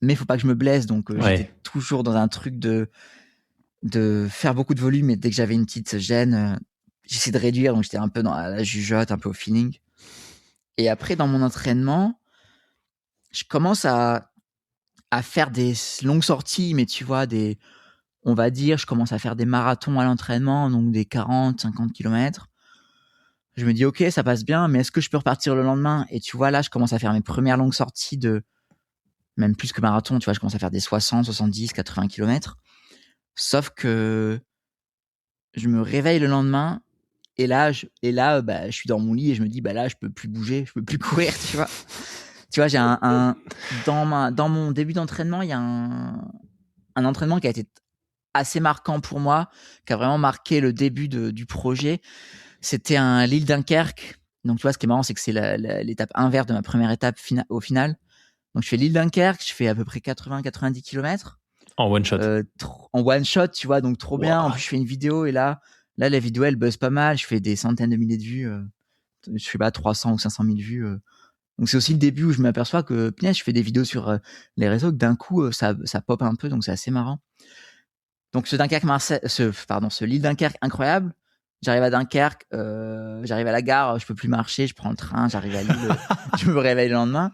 mais il faut pas que je me blesse. Donc, j'étais toujours dans un truc de faire beaucoup de volume, et dès que j'avais une petite gêne, j'essayais de réduire. Donc, j'étais un peu dans la jugeote, un peu au feeling. Et après, dans mon entraînement, je commence à faire des longues sorties, mais tu vois, on va dire, je commence à faire des marathons à l'entraînement, donc des 40-50 km. Je me dis, ok, ça passe bien, mais est-ce que je peux repartir le lendemain? Et tu vois, là, je commence à faire mes premières longues sorties même plus que marathon, tu vois, je commence à faire des 60, 70, 80 km. Sauf que je me réveille le lendemain, et là, bah, je suis dans mon lit et je me dis, bah là, je peux plus bouger, je peux plus courir, tu vois. Tu vois, j'ai dans mon début d'entraînement, il y a un entraînement qui a été assez marquant pour moi, qui a vraiment marqué le début du projet. C'était un Lille-Dunkerque. Donc, tu vois, ce qui est marrant, c'est que c'est l'étape inverse de ma première étape au final. Donc, je fais Lille-Dunkerque, je fais à peu près 80-90 km. En one shot. En one shot, tu vois, donc trop bien. En plus, je fais une vidéo et là, la vidéo, elle buzz pas mal. Je fais des centaines de milliers de vues. Je sais pas, 300 ou 500 000 vues. Donc, c'est aussi le début où je m'aperçois que, punaise, je fais des vidéos sur les réseaux, que d'un coup, ça pop un peu. Donc, c'est assez marrant. Donc, ce Lille-Dunkerque incroyable. J'arrive à Dunkerque, j'arrive à la gare, je peux plus marcher, je prends le train, j'arrive à Lille, je me réveille le lendemain.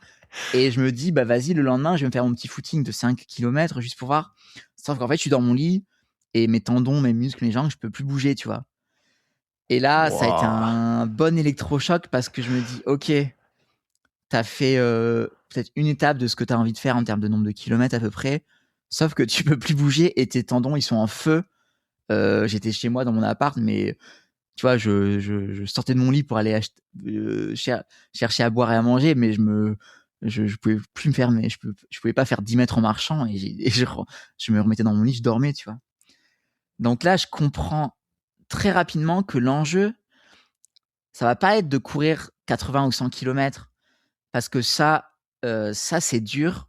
Et je me dis, bah vas-y, le lendemain, je vais me faire mon petit footing de 5 km juste pour voir. Sauf qu'en fait, je suis dans mon lit et mes tendons, mes muscles, mes jambes, je peux plus bouger, tu vois. Et là, ça a été un bon électrochoc parce que je me dis, ok, t'as fait peut-être une étape de ce que t'as envie de faire en termes de nombre de kilomètres à peu près. Sauf que tu peux plus bouger et tes tendons, ils sont en feu. J'étais chez moi dans mon appart, mais tu vois, je sortais de mon lit pour aller chercher à boire et à manger, mais je pouvais plus me faire, mais je pouvais pas faire 10 mètres en marchant et je me remettais dans mon lit, je dormais, tu vois. Donc là, je comprends très rapidement que l'enjeu, ça va pas être de courir 80 ou 100 kilomètres parce que ça c'est dur,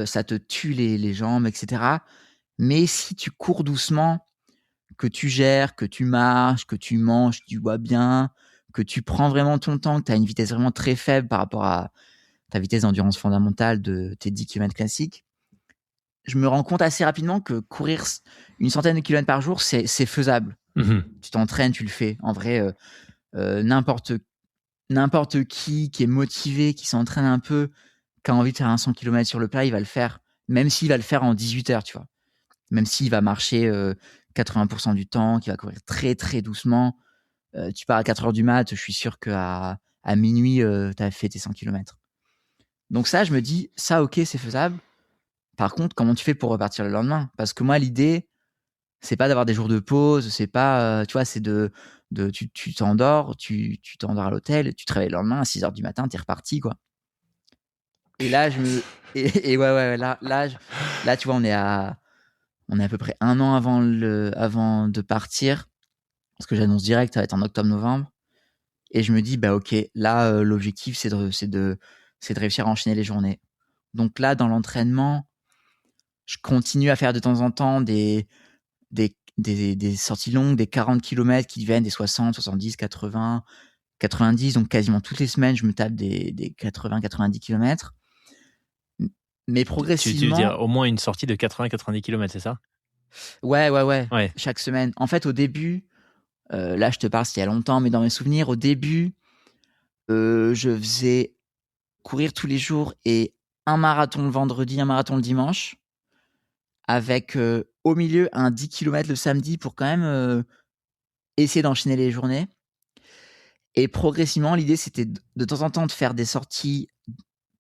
ça te tue les jambes, etc. Mais si tu cours doucement, que tu gères, que tu marches, que tu manges, tu bois bien, que tu prends vraiment ton temps, que tu as une vitesse vraiment très faible par rapport à ta vitesse d'endurance fondamentale de tes 10 km classiques, je me rends compte assez rapidement que courir une centaine de kilomètres par jour, c'est faisable. Tu t'entraînes, tu le fais. En vrai, n'importe qui est motivé, qui s'entraîne un peu, qui a envie de faire un 100 km sur le plat, il va le faire, même s'il va le faire en 18 heures, tu vois. Même s'il va marcher 80% du temps, qu'il va courir très très doucement. Tu pars à 4 heures du mat, je suis sûr qu'à minuit, tu as fait tes 100 km. Donc ça, je me dis, ça, ok, c'est faisable. Par contre, comment tu fais pour repartir le lendemain? Parce que moi, l'idée, c'est pas d'avoir des jours de pause, c'est pas, tu vois, c'est tu t'endors, tu t'endors à l'hôtel, tu te réveilles le lendemain à 6 heures du matin, t'es reparti, quoi. Et là, et ouais, là, tu vois, on est à peu près un an avant de partir. Parce que j'annonce direct, ça va être en octobre-novembre. Et je me dis, bah ok, là, l'objectif, c'est de réussir à enchaîner les journées. Donc là, dans l'entraînement, je continue à faire de temps en temps des sorties longues, des 40 km qui deviennent des 60, 70, 80, 90. Donc quasiment toutes les semaines, je me tape des 80, 90 km. Mais Tu veux dire progressivement... au moins une sortie de 80-90 km, c'est ça? Ouais. Chaque semaine. En fait, au début, là, je te parle, c'était il y a longtemps, mais dans mes souvenirs, au début, je faisais courir tous les jours et un marathon le vendredi, un marathon le dimanche, avec au milieu un 10 km le samedi pour quand même essayer d'enchaîner les journées. Et progressivement, l'idée, c'était de temps en temps de faire des sorties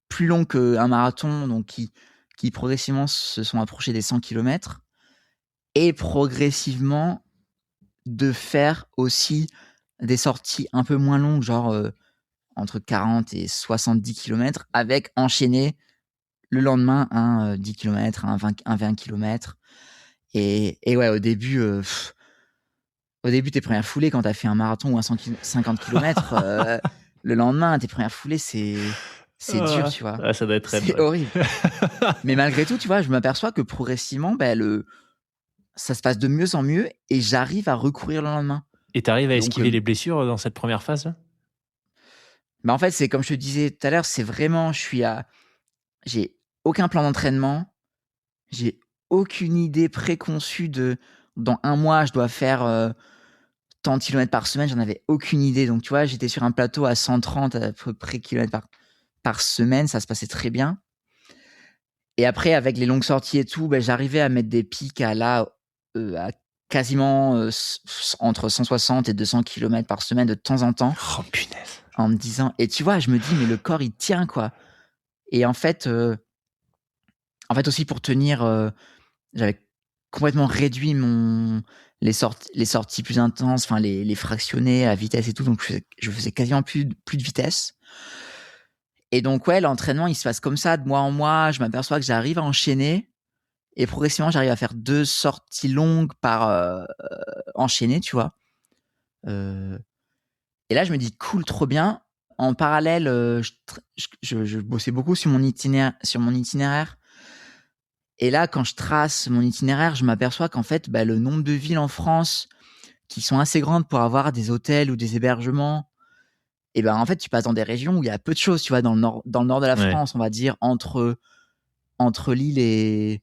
plus longues qu'un marathon, donc qui progressivement se sont approchés des 100 km. Et progressivement, de faire aussi des sorties un peu moins longues, genre entre 40 et 70 km, avec enchaîner le lendemain un 10 km, un 20 km. Et ouais, au début, tes premières foulées, quand tu as fait un marathon ou un 50 km, le lendemain, tes premières foulées, c'est dur, tu vois. Ouais, ça doit être très C'est horrible. Mais malgré tout, tu vois, je m'aperçois que progressivement, ça se passe de mieux en mieux et j'arrive à recourir le lendemain. Et tu arrives à esquiver les blessures dans cette première phase? En fait, c'est comme je te disais tout à l'heure, c'est vraiment, j'ai aucun plan d'entraînement, j'ai aucune idée préconçue de dans un mois, je dois faire tant de kilomètres par semaine, j'en avais aucune idée. Donc, tu vois, j'étais sur un plateau à 130 à peu près kilomètres par semaine, ça se passait très bien. Et après, avec les longues sorties et tout, j'arrivais à mettre des pics à quasiment entre 160 et 200 km par semaine de temps en temps. Oh, punaise. En me disant, et tu vois, je me dis, mais le corps, il tient, quoi. Et en fait aussi pour tenir, j'avais complètement réduit les sorties plus intenses, enfin les fractionner à vitesse et tout, donc je faisais quasiment plus de vitesse. Et donc ouais, l'entraînement il se passe comme ça de mois en mois. Je m'aperçois que j'arrive à enchaîner et progressivement j'arrive à faire 2 sorties longues par enchaînées, tu vois. Et là je me dis cool, trop bien. En parallèle, je bossais beaucoup sur mon itinéraire. Et là, quand je trace mon itinéraire, je m'aperçois qu'en fait, le nombre de villes en France qui sont assez grandes pour avoir des hôtels ou des hébergements, et en fait, tu passes dans des régions où il y a peu de choses, tu vois, dans le nord de la France, on va dire, entre Lille,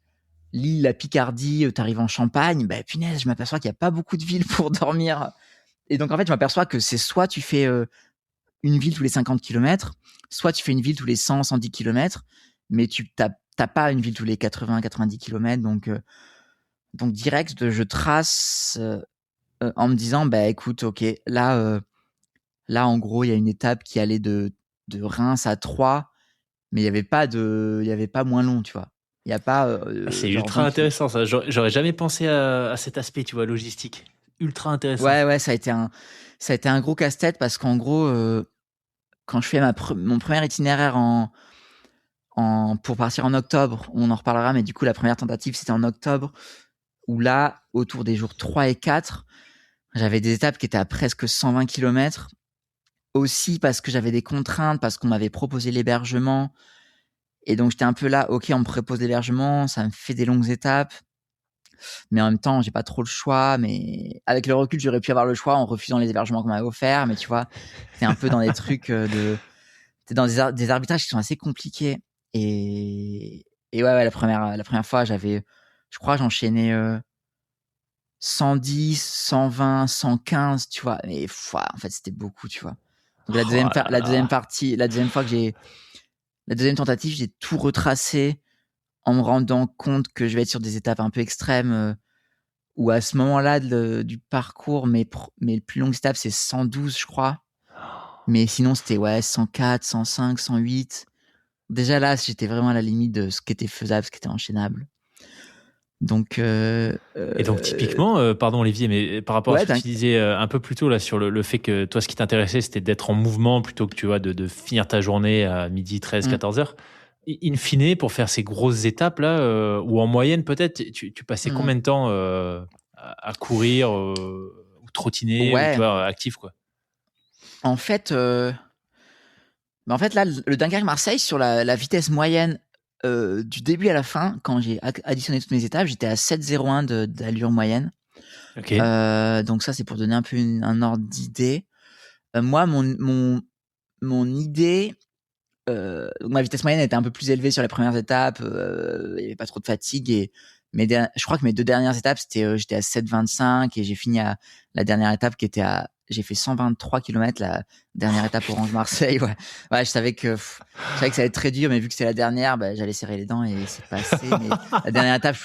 la Picardie, tu arrives en Champagne, punaise, je m'aperçois qu'il n'y a pas beaucoup de villes pour dormir. Et donc, en fait, je m'aperçois que c'est soit tu fais une ville tous les 50 km, soit tu fais une ville tous les 100, 110 km, mais tu t'as pas une ville tous les 80, 90 km. Donc direct, je trace en me disant, écoute, ok, là, en gros, il y a une étape qui allait de Reims à Troyes, mais il y avait pas moins long, tu vois. Il y a pas C'est genre ultra 20 km. intéressant ça. J'aurais jamais pensé à cet aspect, tu vois, logistique. Ultra intéressant. Ouais, ça a été un gros casse-tête parce qu'en gros, quand je fais mon premier itinéraire pour partir en octobre, on en reparlera, mais du coup, la première tentative, c'était en octobre, où là, autour des jours 3 et 4, j'avais des étapes qui étaient à presque 120 km. Aussi parce que j'avais des contraintes, parce qu'on m'avait proposé l'hébergement. Et donc, j'étais un peu là, ok, on me propose l'hébergement, ça me fait des longues étapes. Mais en même temps, j'ai pas trop le choix. Mais avec le recul, j'aurais pu avoir le choix en refusant les hébergements qu'on m'avait offerts. Mais tu vois, t'es un peu dans des trucs t'es dans des arbitrages qui sont assez compliqués. Et ouais, la première fois, je crois, j'enchaînais 110, 120, 115, tu vois. Mais en fait, c'était beaucoup, tu vois. Donc Oh là la deuxième là. partie, la deuxième tentative, j'ai tout retracé en me rendant compte que je vais être sur des étapes un peu extrêmes. Où à ce moment-là du parcours, mes plus longues étapes, c'est 112, je crois. Mais sinon, c'était 104, 105, 108. Déjà là, j'étais vraiment à la limite de ce qui était faisable, ce qui était enchaînable. Donc, Et donc typiquement, pardon Olivier, mais par rapport à ouais, ce que tu disais un peu plus tôt là sur le fait que toi, ce qui t'intéressait, c'était d'être en mouvement plutôt que tu vois de finir ta journée à midi 13, 14 heures. In fine, pour faire ces grosses étapes là, ou en moyenne peut-être, tu passais combien de temps à courir ou trottiner ou tu ouais. vois actif quoi? En fait, là, le Dunkerque-Marseille sur la vitesse moyenne du début à la fin, quand j'ai additionné toutes mes étapes, j'étais à 7,01 d'allure moyenne. Ok. Donc ça, c'est pour donner un peu un ordre d'idée. Moi, mon idée, donc ma vitesse moyenne était un peu plus élevée sur les premières étapes. Il n'y avait pas trop de fatigue et je crois que mes 2 dernières étapes, j'étais à 7,25 et j'ai fini à la dernière étape qui était j'ai fait 123 km la dernière étape Orange-Marseille. Ouais, je savais que ça allait être très dur, mais vu que c'était la dernière, j'allais serrer les dents et c'est passé. Mais la dernière étape,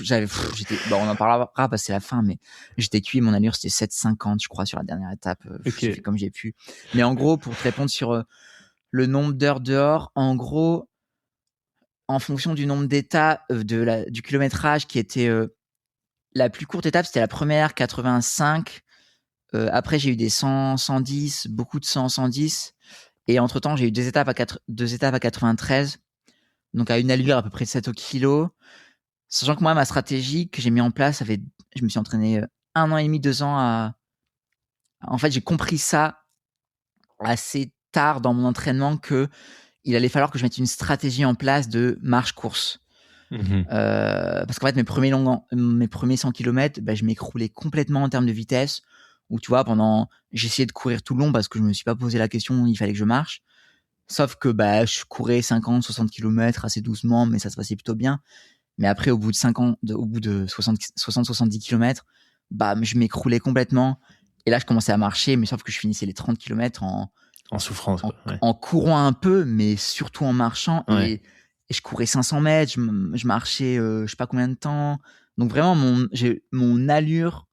on en parlera parce que c'est la fin, mais j'étais cuit. Mon allure, c'était 7,50, je crois, sur la dernière étape. J'ai fait comme j'ai pu. Mais en gros, pour te répondre sur le nombre d'heures dehors, en gros, en fonction du nombre d'étapes, du kilométrage qui était la plus courte étape, c'était la première, 85. Après, j'ai eu des 100, 110, beaucoup de 100, 110. Et entre-temps, j'ai eu deux étapes à 93. Donc, à une allure à peu près de 7 au kilo. Sachant que moi, ma stratégie que j'ai mis en place, je me suis entraîné 1 an et demi, 2 ans en fait, j'ai compris ça assez tard dans mon entraînement que il allait falloir que je mette une stratégie en place de marche-course. Parce qu'en fait, mes premiers 100 km, je m'écroulais complètement en termes de vitesse. Où tu vois, j'essayais de courir tout le long parce que je me suis pas posé la question, il fallait que je marche. Sauf que je courais 50, 60 km assez doucement, mais ça se passait plutôt bien. Mais après, au bout de 60, 70 km, je m'écroulais complètement. Et là, je commençais à marcher, mais sauf que je finissais les 30 km en souffrance. en courant un peu, mais surtout en marchant. Ouais. Et je courais 500 mètres, je marchais je sais pas combien de temps. Donc vraiment, mon allure,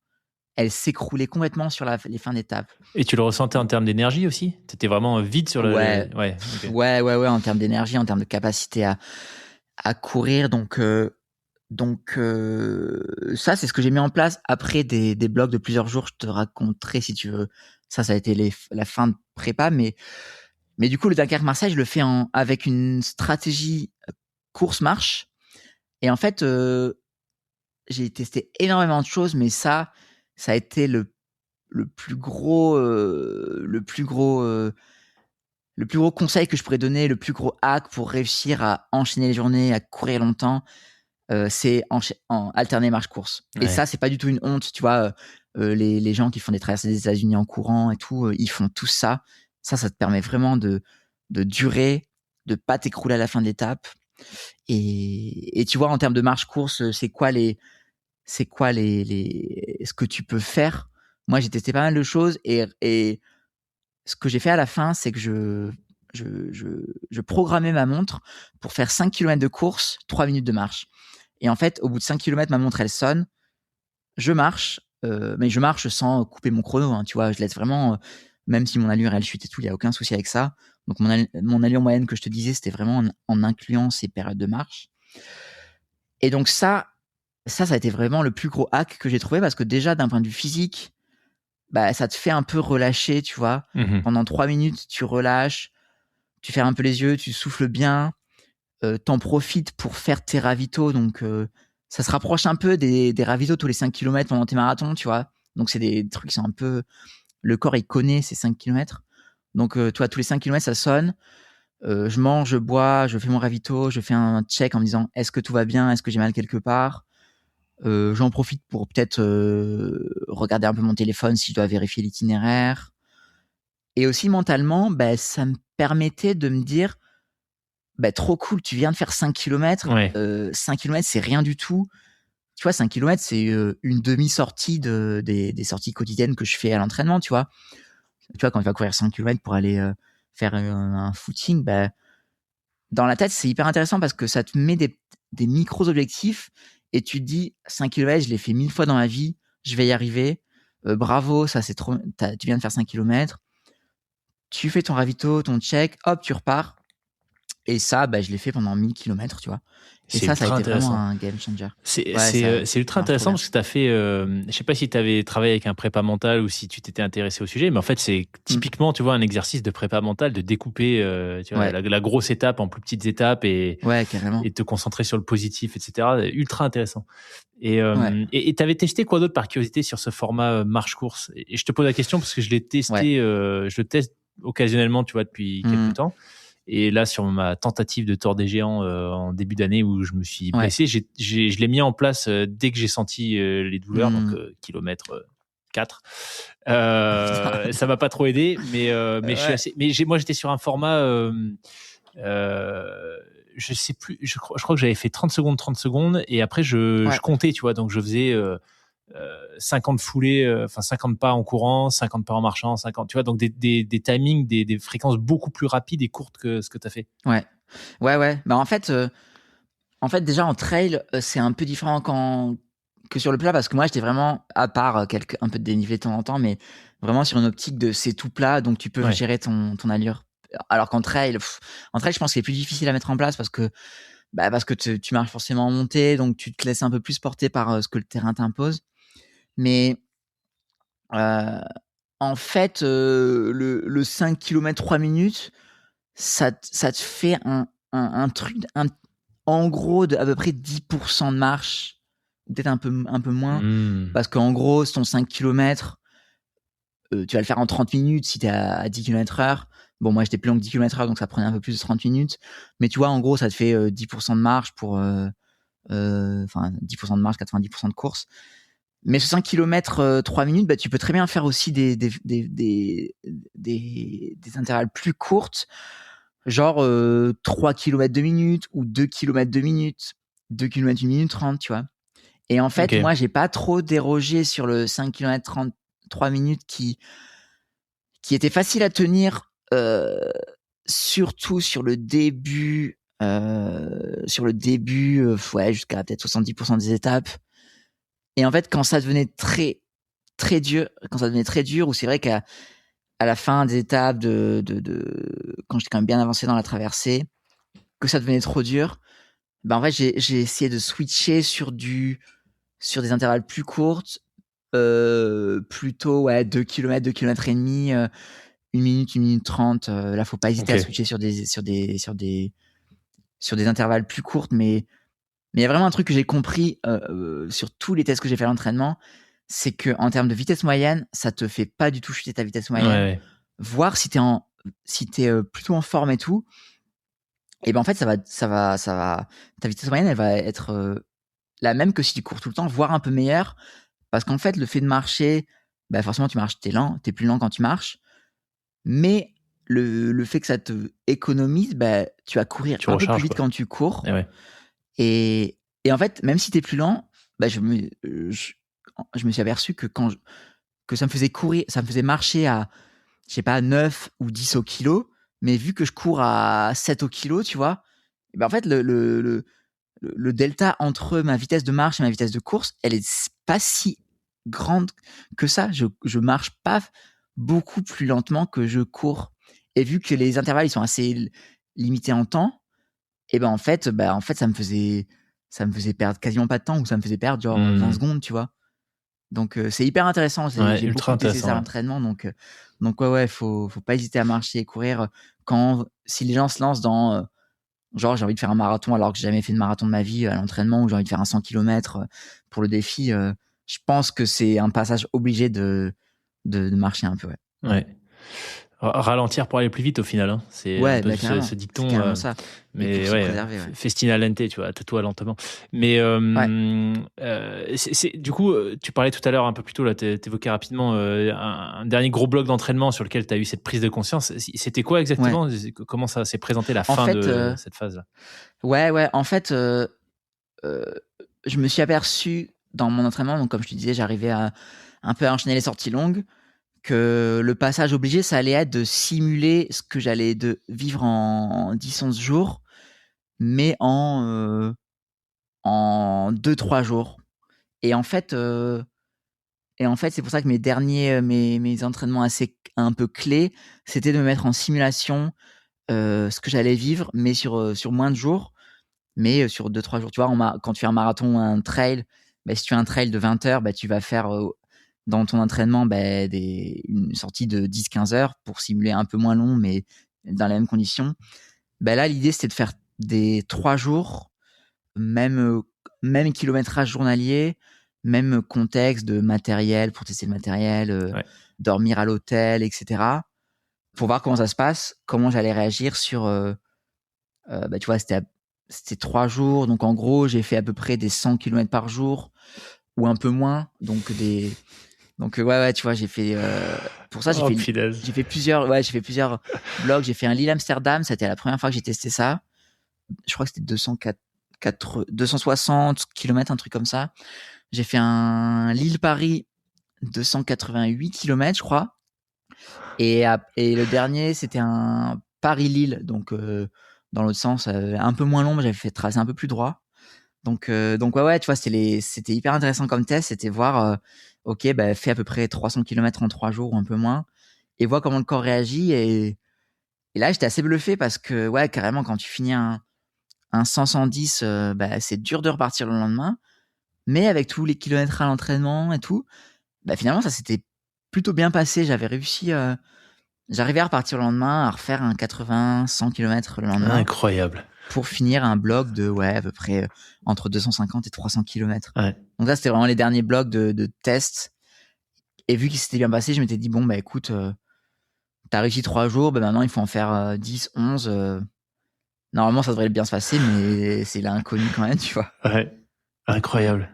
elle s'écroulait complètement sur les fins d'étape. Et tu le ressentais en termes d'énergie aussi? Tu étais vraiment vide sur Ouais. Ouais, okay. Ouais, en termes d'énergie, en termes de capacité à courir. Donc ça, c'est ce que j'ai mis en place après des blocs de plusieurs jours. Je te raconterai si tu veux. Ça a été la fin de prépa, mais du coup, le Dunkerque-Marseille, je le fais avec une stratégie course-marche. Et en fait, j'ai testé énormément de choses, mais ça a été le plus gros conseil que je pourrais donner, le plus gros hack pour réussir à enchaîner les journées, à courir longtemps, c'est alterner marche-course. Ouais. Et ça, c'est pas du tout une honte, tu vois. Les gens qui font des traversées des États-Unis en courant et tout, ils font tout ça. Ça te permet vraiment de durer, de pas t'écrouler à la fin de l'étape. Et tu vois, en termes de marche-course, ce que tu peux faire. Moi, j'ai testé pas mal de choses et ce que j'ai fait à la fin, c'est que je programmais ma montre pour faire 5 km de course, 3 minutes de marche. Et en fait, au bout de 5 km, ma montre, elle sonne. Je marche, mais je marche sans couper mon chrono. Hein, tu vois, je laisse vraiment, même si mon allure, elle chute et tout, il n'y a aucun souci avec ça. Donc, mon allure moyenne que je te disais, c'était vraiment en incluant ces périodes de marche. Et donc ça a été vraiment le plus gros hack que j'ai trouvé parce que déjà, d'un point de vue physique, bah, ça te fait un peu relâcher, tu vois. Pendant 3 minutes, tu relâches, tu fermes un peu les yeux, tu souffles bien, t'en profites pour faire tes ravitaux. Donc, ça se rapproche un peu des ravitaux tous les 5 km pendant tes marathons, tu vois. Donc, c'est des trucs qui sont un peu... Le corps, il connaît ces 5 km. Donc, tu vois, tous les 5 km, ça sonne. Je mange, je bois, je fais mon ravito, je fais un check en me disant est-ce que tout va bien, est-ce que j'ai mal quelque part. J'en profite pour peut-être regarder un peu mon téléphone si je dois vérifier l'itinéraire. Et aussi mentalement, bah, ça me permettait de me dire bah, trop cool, tu viens de faire 5 km. Ouais. 5 km, c'est rien du tout. Tu vois, 5 km, c'est une demi-sortie des sorties quotidiennes que je fais à l'entraînement, tu vois. Tu vois, quand tu vas courir 5 km pour aller faire un footing, bah, dans la tête, c'est hyper intéressant parce que ça te met des micros-objectifs et tu te dis 5 km, je l'ai fait 1000 fois dans ma vie, je vais y arriver. Bravo, ça c'est trop. Tu viens de faire 5 km. Tu fais ton ravito, ton check, hop, tu repars. Et ça, bah, je l'ai fait pendant 1000 km, tu vois. Et C'est ça a ultra été vraiment intéressant. un game changer. C'est ultra intéressant parce que tu as fait, je sais pas si tu avais travaillé avec un prépa mental ou si tu t'étais intéressé au sujet, mais en fait, c'est typiquement, tu vois, un exercice de prépa mental, de découper tu vois, la grosse étape en plus petites étapes et te concentrer sur le positif, etc. Ultra intéressant. Et tu avais testé quoi d'autre par curiosité sur ce format marche-course? Et je te pose la question parce que je l'ai testé, je le teste occasionnellement, tu vois, depuis quelques temps. Et là, sur ma tentative de Tour des Géants en début d'année où je me suis blessé, je l'ai mis en place dès que j'ai senti les douleurs, donc kilomètre 4. Ça m'a pas trop aidé, mais je suis assez. Mais moi, j'étais sur un format. Je sais plus. Je crois que j'avais fait 30 secondes, et après je comptais, tu vois. Donc je faisais 50 foulées, 50 pas en courant, 50 pas en marchant, 50, tu vois, donc des timings, des fréquences beaucoup plus rapides et courtes que ce que tu as fait. Ouais. Bah, en fait, déjà en trail, c'est un peu différent que sur le plat parce que moi, j'étais vraiment, à part un peu de dénivelé de temps en temps, mais vraiment sur une optique de c'est tout plat, donc tu peux gérer ton allure. Alors qu'en trail, je pense que c'est plus difficile à mettre en place parce que tu marches forcément en montée, donc tu te laisses un peu plus porter par ce que le terrain t'impose. Mais en fait, le 5 km 3 minutes, ça te fait un truc, en gros, à peu près 10% de marche, peut-être un peu moins, parce qu'en gros, ton 5 km, tu vas le faire en 30 minutes si tu es à 10 km/h. Bon, moi, j'étais plus long que 10 km/h, donc ça prenait un peu plus de 30 minutes. Mais tu vois, en gros, ça te fait 10% de marche pour... 10% de marche, 90% de course. Mais ce 5 km 3 minutes, bah, tu peux très bien faire aussi des intervalles plus courtes, genre 3 km 2 minutes ou 2 km 2 minutes, 2 km 1 minute 30, tu vois. Et en fait, moi, j'ai pas trop dérogé sur le 5 km 3 minutes qui était facile à tenir, surtout sur le début, jusqu'à peut-être 70% des étapes. Et en fait, quand ça devenait très, très dur, où c'est vrai qu'à la fin des étapes quand j'étais quand même bien avancé dans la traversée, que ça devenait trop dur, ben en fait, j'ai essayé de switcher sur des intervalles plus courtes, plutôt 2 km, 2 km et demi, 1 minute, 1 minute 30. Là, faut pas hésiter à switcher sur des intervalles plus courtes, mais il y a vraiment un truc que j'ai compris sur tous les tests que j'ai fait à l'entraînement, c'est que en termes de vitesse moyenne, ça te fait pas du tout chuter ta vitesse moyenne. Voir si t'es plutôt en forme et tout, et ben en fait ça va, ta vitesse moyenne elle va être la même que si tu cours tout le temps, voire un peu meilleure, parce qu'en fait le fait de marcher, bah forcément tu marches, t'es plus lent quand tu marches, mais le fait que ça te économise, bah tu vas courir un peu plus vite quand tu cours. Et en fait, même si t'es plus lent, bah je me suis aperçu que que ça me faisait courir, ça me faisait marcher à, je sais pas, 9 ou 10 au kilo, mais vu que je cours à 7 au kilo, tu vois, et ben en fait, le delta entre ma vitesse de marche et ma vitesse de course, elle est pas si grande que ça. Je marche pas beaucoup plus lentement que je cours. Et vu que les intervalles, ils sont assez limités en temps, et ben en fait, ça me faisait ça me faisait perdre quasiment pas de temps, ou ça me faisait perdre genre 20 secondes, tu vois. Donc c'est hyper intéressant. J'ai ultra beaucoup testé ça à intéressant. l'entraînement, donc ouais, faut pas hésiter à marcher et courir si les gens se lancent dans genre j'ai envie de faire un marathon alors que j'ai jamais fait de marathon de ma vie à l'entraînement, ou j'ai envie de faire un 100 km pour le défi. Je pense que c'est un passage obligé de marcher un peu. Ouais. Ralentir pour aller plus vite au final, hein. C'est un peu Carrément. ce dicton, C'est carrément ça. Et mais pour se préserver, festina lente, tu vois, tais-toi lentement. Mais du coup, tu parlais tout à l'heure un peu plus tôt, là, t'évoquais rapidement un dernier gros bloc d'entraînement sur lequel tu as eu cette prise de conscience. C'était quoi exactement? Comment ça s'est présenté la fin de cette phase-là? Ouais. En fait, je me suis aperçu dans mon entraînement, donc comme je te disais, j'arrivais à un peu à enchaîner les sorties longues, que le passage obligé, ça allait être de simuler ce que j'allais vivre en 10-11 jours, mais en 2-3 jours. Et en fait, c'est pour ça que mes entraînements un peu clés, c'était de me mettre en simulation ce que j'allais vivre, mais sur moins de jours, mais sur 2-3 jours. Tu vois, quand tu fais un marathon ou un trail, si tu fais un trail de 20 heures, tu vas faire dans ton entraînement une sortie de 10-15 heures pour simuler un peu moins long, mais dans les mêmes conditions. Là, l'idée, c'était de faire des 3 jours, même kilométrage journalier, même contexte de matériel pour tester le matériel, dormir à l'hôtel, etc. Pour voir comment ça se passe, comment j'allais réagir sur... tu vois, c'était 3 jours. Donc, en gros, j'ai fait à peu près des 100 km par jour ou un peu moins. Donc, ouais, tu vois, j'ai fait... pour ça, j'ai fait plusieurs blogs. J'ai fait un Lille-Amsterdam. C'était la première fois que j'ai testé ça. Je crois que c'était 260 km, un truc comme ça. J'ai fait un Lille-Paris, 288 km, je crois. Et le dernier, c'était un Paris-Lille, donc dans l'autre sens, un peu moins long, mais j'avais fait tracer un peu plus droit. Donc ouais, tu vois, c'était hyper intéressant comme test. C'était voir, ok, fais à peu près 300 km en 3 jours ou un peu moins, et vois comment le corps réagit. Et là, j'étais assez bluffé parce que, ouais, carrément, quand tu finis un 100-110, c'est dur de repartir le lendemain. Mais avec tous les kilomètres à l'entraînement et tout, finalement, ça s'était plutôt bien passé. J'arrivais à repartir le lendemain, à refaire un 80-100 km le lendemain. Incroyable. Pour finir un bloc de, à peu près entre 250 et 300 km. Ouais. Donc là, c'était vraiment les derniers blocs de tests. Et vu qu'il s'était bien passé, je m'étais dit, bon, écoute, t'as réussi 3 jours, maintenant, il faut en faire 10, 11. Normalement, ça devrait bien se passer, mais c'est l'inconnu quand même, tu vois. Ouais. Incroyable.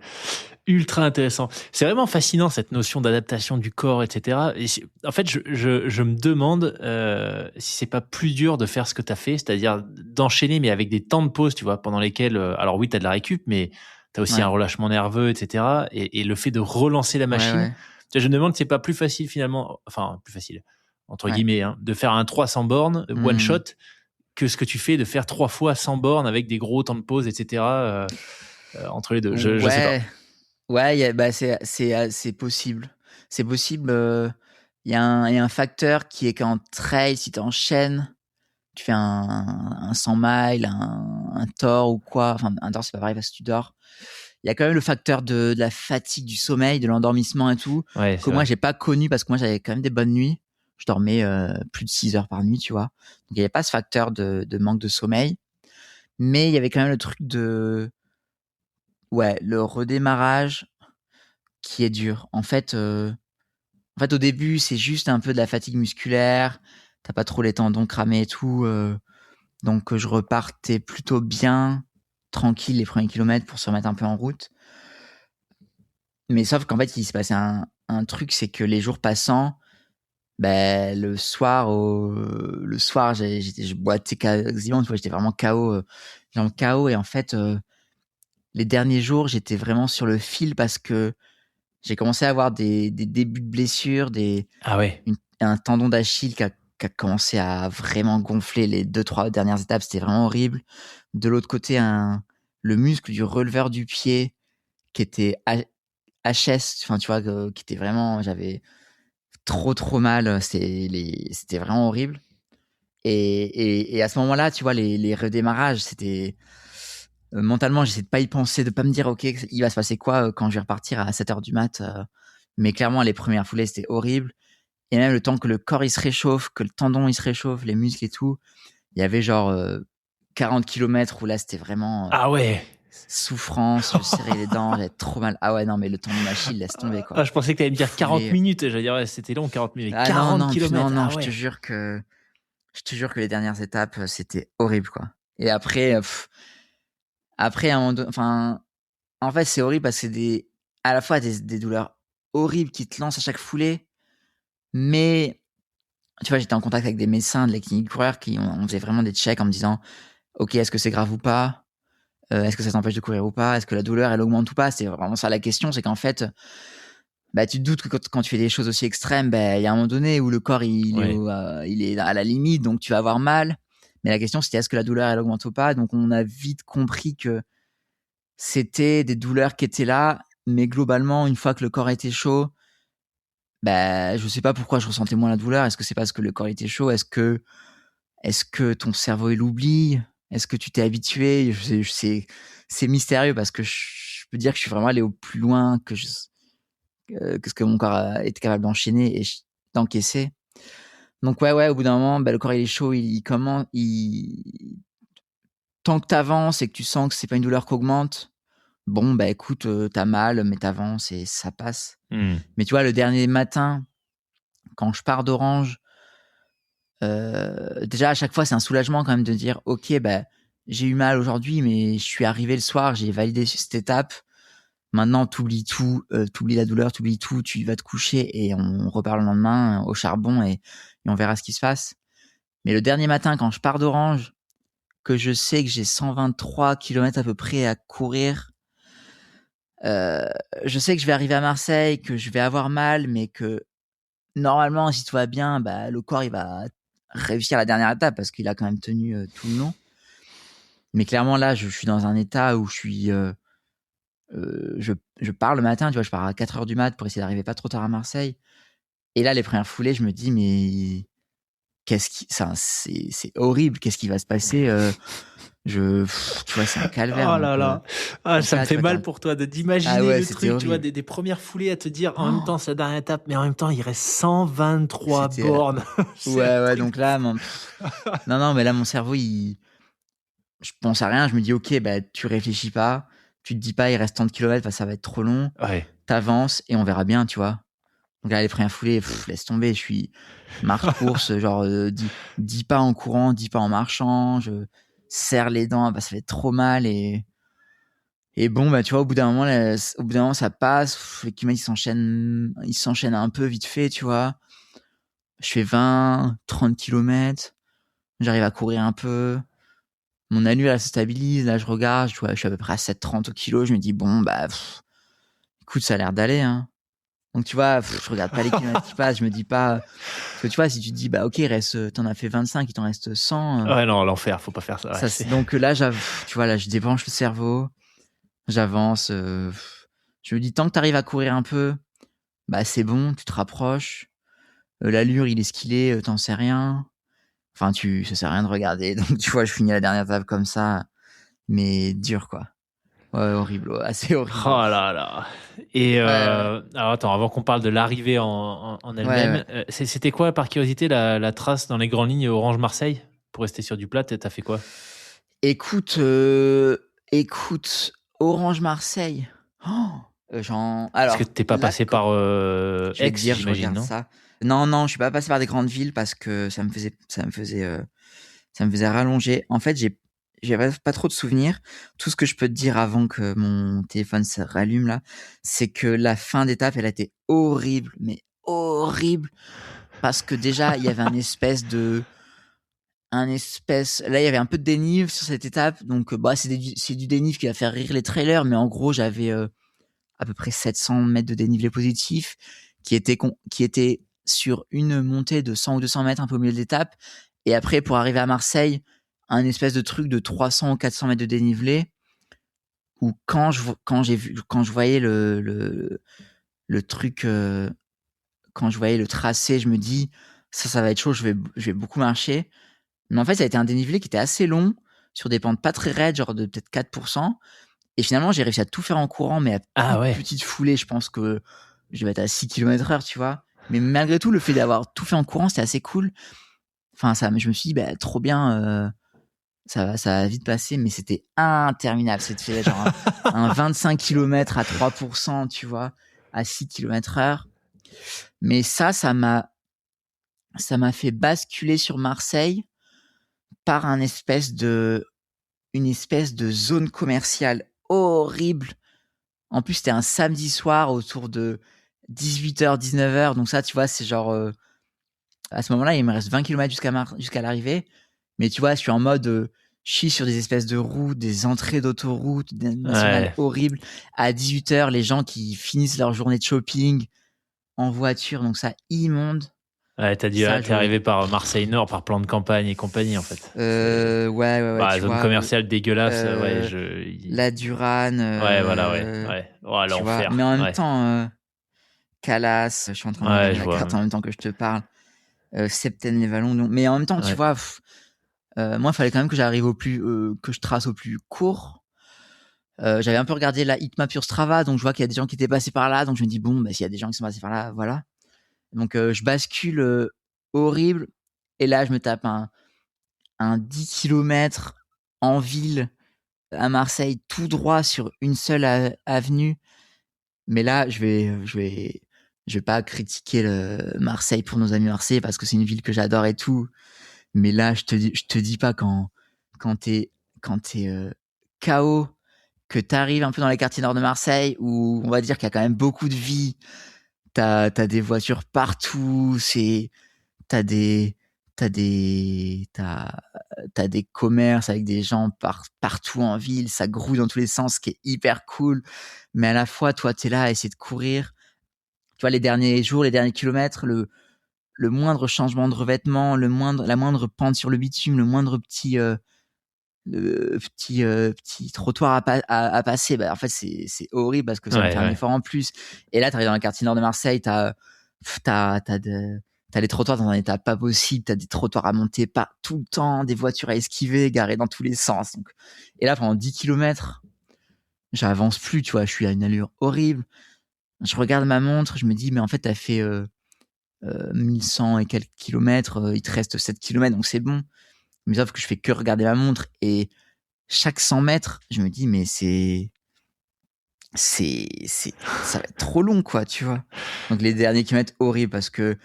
Ultra intéressant. C'est vraiment fascinant cette notion d'adaptation du corps, etc. Et en fait, je me demande si c'est pas plus dur de faire ce que tu as fait, c'est-à-dire d'enchaîner, mais avec des temps de pause, tu vois, pendant lesquels, alors oui, tu as de la récup, mais tu as aussi un relâchement nerveux, etc. Et le fait de relancer la machine. Je me demande si c'est pas plus facile finalement, enfin plus facile entre guillemets, hein, de faire un 300 bornes one shot que ce que tu fais de faire 3 fois 100 bornes avec des gros temps de pause, etc. Entre les deux. Je sais pas. Ouais, c'est possible. C'est possible. Il y a un facteur qui est qu'en trail, si tu enchaînes, tu fais un 100 miles, un Thor ou quoi. Enfin, un Thor, c'est pas pareil parce que tu dors. Il y a quand même le facteur de la fatigue, du sommeil, de l'endormissement et tout, que moi, j'ai pas connu parce que moi, j'avais quand même des bonnes nuits. Je dormais plus de 6 heures par nuit, tu vois. Donc, il n'y avait pas ce facteur de manque de sommeil. Mais il y avait quand même le truc le redémarrage qui est dur. En fait, au début, c'est juste un peu de la fatigue musculaire. T'as pas trop les tendons cramés et tout. Donc, je repartais plutôt bien, tranquille les premiers kilomètres pour se remettre un peu en route. Mais sauf qu'en fait, il se passait un truc, c'est que les jours passant, le soir, je boitais quasiment, tu vois, j'étais vraiment KO, KO. Et en fait, les derniers jours, j'étais vraiment sur le fil parce que j'ai commencé à avoir des débuts de blessures, un tendon d'Achille qui a commencé à vraiment gonfler les 2-3 dernières étapes. C'était vraiment horrible. De l'autre côté, le muscle du releveur du pied qui était HS, enfin, tu vois, qui était vraiment, j'avais trop mal. C'était vraiment horrible. Et à ce moment-là, tu vois, les redémarrages, c'était Mentalement, j'essaie de pas y penser, de pas me dire, OK, il va se passer quoi quand je vais repartir à 7h du mat. Mais clairement, les premières foulées, c'était horrible. Et même le temps que le corps, il se réchauffe, que le tendon, il se réchauffe, les muscles et tout, il y avait genre 40 kilomètres où là, c'était vraiment Ah ouais. souffrance, je serrais les dents, j'avais trop mal. Ah ouais, non, mais le tendon d'Achille, laisse tomber, quoi. Je pensais que t'allais me dire 40 Foulée. minutes. J'allais dire, ouais, c'était long, 40 minutes. Ah 40 non, kilomètres. non, Ah je ouais. te jure que les dernières étapes, c'était horrible, quoi. Et après, après, à un moment donné, enfin, en fait, c'est horrible parce que c'est à la fois des douleurs horribles qui te lancent à chaque foulée, mais tu vois, j'étais en contact avec des médecins de la clinique coureur on faisait vraiment des checks en me disant, OK, est-ce que c'est grave ou pas? Est-ce que ça t'empêche de courir ou pas? Est-ce que la douleur, elle augmente ou pas? C'est vraiment ça la question, c'est qu'en fait, bah, tu te doutes que quand tu fais des choses aussi extrêmes, bah, il y a un moment donné où le corps, il est à la limite, donc tu vas avoir mal. Mais la question, c'était est-ce que la douleur, elle augmente ou pas? Donc, on a vite compris que c'était des douleurs qui étaient là, mais globalement, une fois que le corps était chaud, bah, je sais pas pourquoi je ressentais moins la douleur. Est-ce que c'est parce que le corps était chaud? Est-ce que ton cerveau, il oublie? Est-ce que tu t'es habitué? C'est mystérieux parce que je peux dire que je suis vraiment allé au plus loin que ce que mon corps a été capable d'enchaîner et d'encaisser. Donc ouais, au bout d'un moment, bah, le corps, il est chaud, tant que t'avances et que tu sens que c'est pas une douleur qui augmente, bon, bah, écoute, tu mal, mais t'avances et ça passe. Mais tu vois, le dernier matin, quand je pars d'Orange, déjà, à chaque fois, c'est un soulagement quand même de dire: «OK, bah, j'ai eu mal aujourd'hui, mais je suis arrivé le soir, j'ai validé cette étape. Maintenant, t'oublies tout, t'oublies la douleur, t'oublies tout, tu vas te coucher et on repart le lendemain au charbon et on verra ce qui se passe». Mais le dernier matin, quand je pars d'Orange, que je sais que j'ai 123 kilomètres à peu près à courir, je sais que je vais arriver à Marseille, que je vais avoir mal, mais que normalement, si tout va bien, bah, le corps, il va réussir la dernière étape parce qu'il a quand même tenu tout le long. Mais clairement, là, je suis dans un état où je suis, je pars le matin, tu vois, je pars à 4h du mat pour essayer d'arriver pas trop tard à Marseille. Et là, les premières foulées, je me dis, mais c'est horrible, qu'est-ce qui va se passer? Tu vois, c'est un calvaire. Oh là là. Ça me fait mal vois, pour toi d'imaginer ouais, le c'était truc, tu vois, horrible. des premières foulées à te dire en même temps, c'est la dernière étape, mais en même temps, il reste 123 bornes. Ouais, donc là, non, mais là, mon cerveau, je pense à rien, je me dis, OK, bah, tu réfléchis pas, tu te dis pas, il reste tant de kilomètres, bah, ça va être trop long. Ouais. T'avances et on verra bien, tu vois. Donc là, les premières foulées, laisse tomber, je suis marche-course, genre 10 pas en courant, 10 pas en marchant, je serre les dents, bah, ça fait trop mal et bon, bah, tu vois, au bout d'un moment, ça passe, les kilomètres, ils s'enchaînent un peu vite fait, tu vois. Je fais 20, 30 kilomètres, j'arrive à courir un peu. Mon allure, elle se stabilise, là, je regarde, je suis à peu près à 7,30 au kilo, je me dis, bon, bah, écoute, ça a l'air d'aller, hein. Donc, tu vois, je regarde pas les kilomètres qui passent, je me dis pas, parce que tu vois, si tu te dis, bah, OK, t'en as fait 25, il t'en reste 100. Ouais, non, l'enfer, faut pas faire ça. Ouais, Donc là, tu vois, là, je débranche le cerveau, j'avance, je me dis, tant que t'arrives à courir un peu, bah, c'est bon, tu te rapproches, l'allure, il est ce qu'il est, t'en sais rien. Enfin, ça sert à rien de regarder. Donc, tu vois, je finis la dernière étape comme ça, mais dur, quoi. Ouais, horrible, ouais, assez horrible. Oh là là. Et alors attends, avant qu'on parle de l'arrivée en elle-même, c'était quoi, par curiosité, la trace dans les grandes lignes Orange-Marseille? Pour rester sur du plat, t'as fait quoi? Écoute, Orange-Marseille. Est-ce que t'es pas là, passé par je vais te Aix, dire, je j'imagine, regarde non? ça. Non, je suis pas passé par des grandes villes parce que ça me faisait rallonger. En fait, j'avais pas trop de souvenirs. Tout ce que je peux te dire avant que mon téléphone se rallume là, c'est que la fin d'étape, elle a été horrible, mais horrible. Parce que déjà, il y avait là, il y avait un peu de dénive sur cette étape. Donc, bah, c'est du dénive qui va faire rire les trailers. Mais en gros, j'avais à peu près 700 mètres de dénivelé positif qui était sur une montée de 100 ou 200 mètres un peu au milieu de l'étape. Et après, pour arriver à Marseille, un espèce de truc de 300 ou 400 mètres de dénivelé où quand je voyais le truc, quand je voyais le tracé, je me dis, ça va être chaud, je vais beaucoup marcher. Mais en fait, ça a été un dénivelé qui était assez long sur des pentes pas très raides, genre de peut-être 4%. Et finalement, j'ai réussi à tout faire en courant, mais à petite foulée. Je pense que je vais être à 6 km/h, tu vois. Mais malgré tout, le fait d'avoir tout fait en courant, c'était assez cool. Enfin, je me suis dit, trop bien, ça va vite passer, mais c'était interminable. C'était genre un 25 km à 3%, tu vois, à 6 km/h. Mais ça m'a fait basculer sur Marseille par une espèce de zone commerciale horrible. En plus, c'était un samedi soir autour de 18h, 19h. Donc ça, tu vois, c'est genre... à ce moment-là, il me reste 20 km jusqu'à l'arrivée. Mais tu vois, je suis en mode... je suis sur des espèces de routes, des entrées d'autoroutes nationales horribles. À 18h, les gens qui finissent leur journée de shopping en voiture. Donc ça, immonde. Ouais, t'es arrivé par Marseille Nord, par plan de campagne et compagnie, en fait. Ouais. Zone commerciale dégueulasse, La Durane. Ouais. Oh, l'enfer. Mais en même temps, Calas, je suis en train de regarder la carte en même temps que je te parle. Septaine-les-Vallons. Mais en même temps, tu vois, moi, il fallait quand même que j'arrive que je trace au plus court. J'avais un peu regardé la heatmap sur Strava, donc je vois qu'il y a des gens qui étaient passés par là, donc je me dis bon, s'il y a des gens qui sont passés par là, voilà. Donc je bascule horrible, et là je me tape un 10 km en ville à Marseille, tout droit sur une seule avenue. Mais là, je vais pas critiquer Marseille pour nos amis marseillais parce que c'est une ville que j'adore et tout. Mais là, je te dis pas quand t'es KO, que t'arrives un peu dans les quartiers nord de Marseille où on va dire qu'il y a quand même beaucoup de vie. T'as des voitures partout, t'as des commerces avec des gens partout en ville, ça grouille dans tous les sens, ce qui est hyper cool. Mais à la fois, toi, t'es là à essayer de courir. Tu vois, les derniers jours, les derniers kilomètres, le moindre changement de revêtement, la moindre pente sur le bitume, le moindre petit trottoir à passer, en fait, c'est horrible parce que ça me fait un effort en plus. Et là, t'arrives dans le quartier nord de Marseille, t'as les trottoirs dans un état pas possible, t'as des trottoirs à monter pas tout le temps, des voitures à esquiver, garées dans tous les sens. Donc, et là, pendant 10 km, j'avance plus, tu vois, je suis à une allure horrible. Je regarde ma montre, je me dis, mais en fait, t'as fait 1100 et quelques kilomètres, il te reste 7 km, donc c'est bon. Mais sauf que je fais que regarder ma montre, et chaque 100 mètres, je me dis, mais ça va être trop long, quoi, tu vois. Donc les derniers kilomètres, horribles, parce que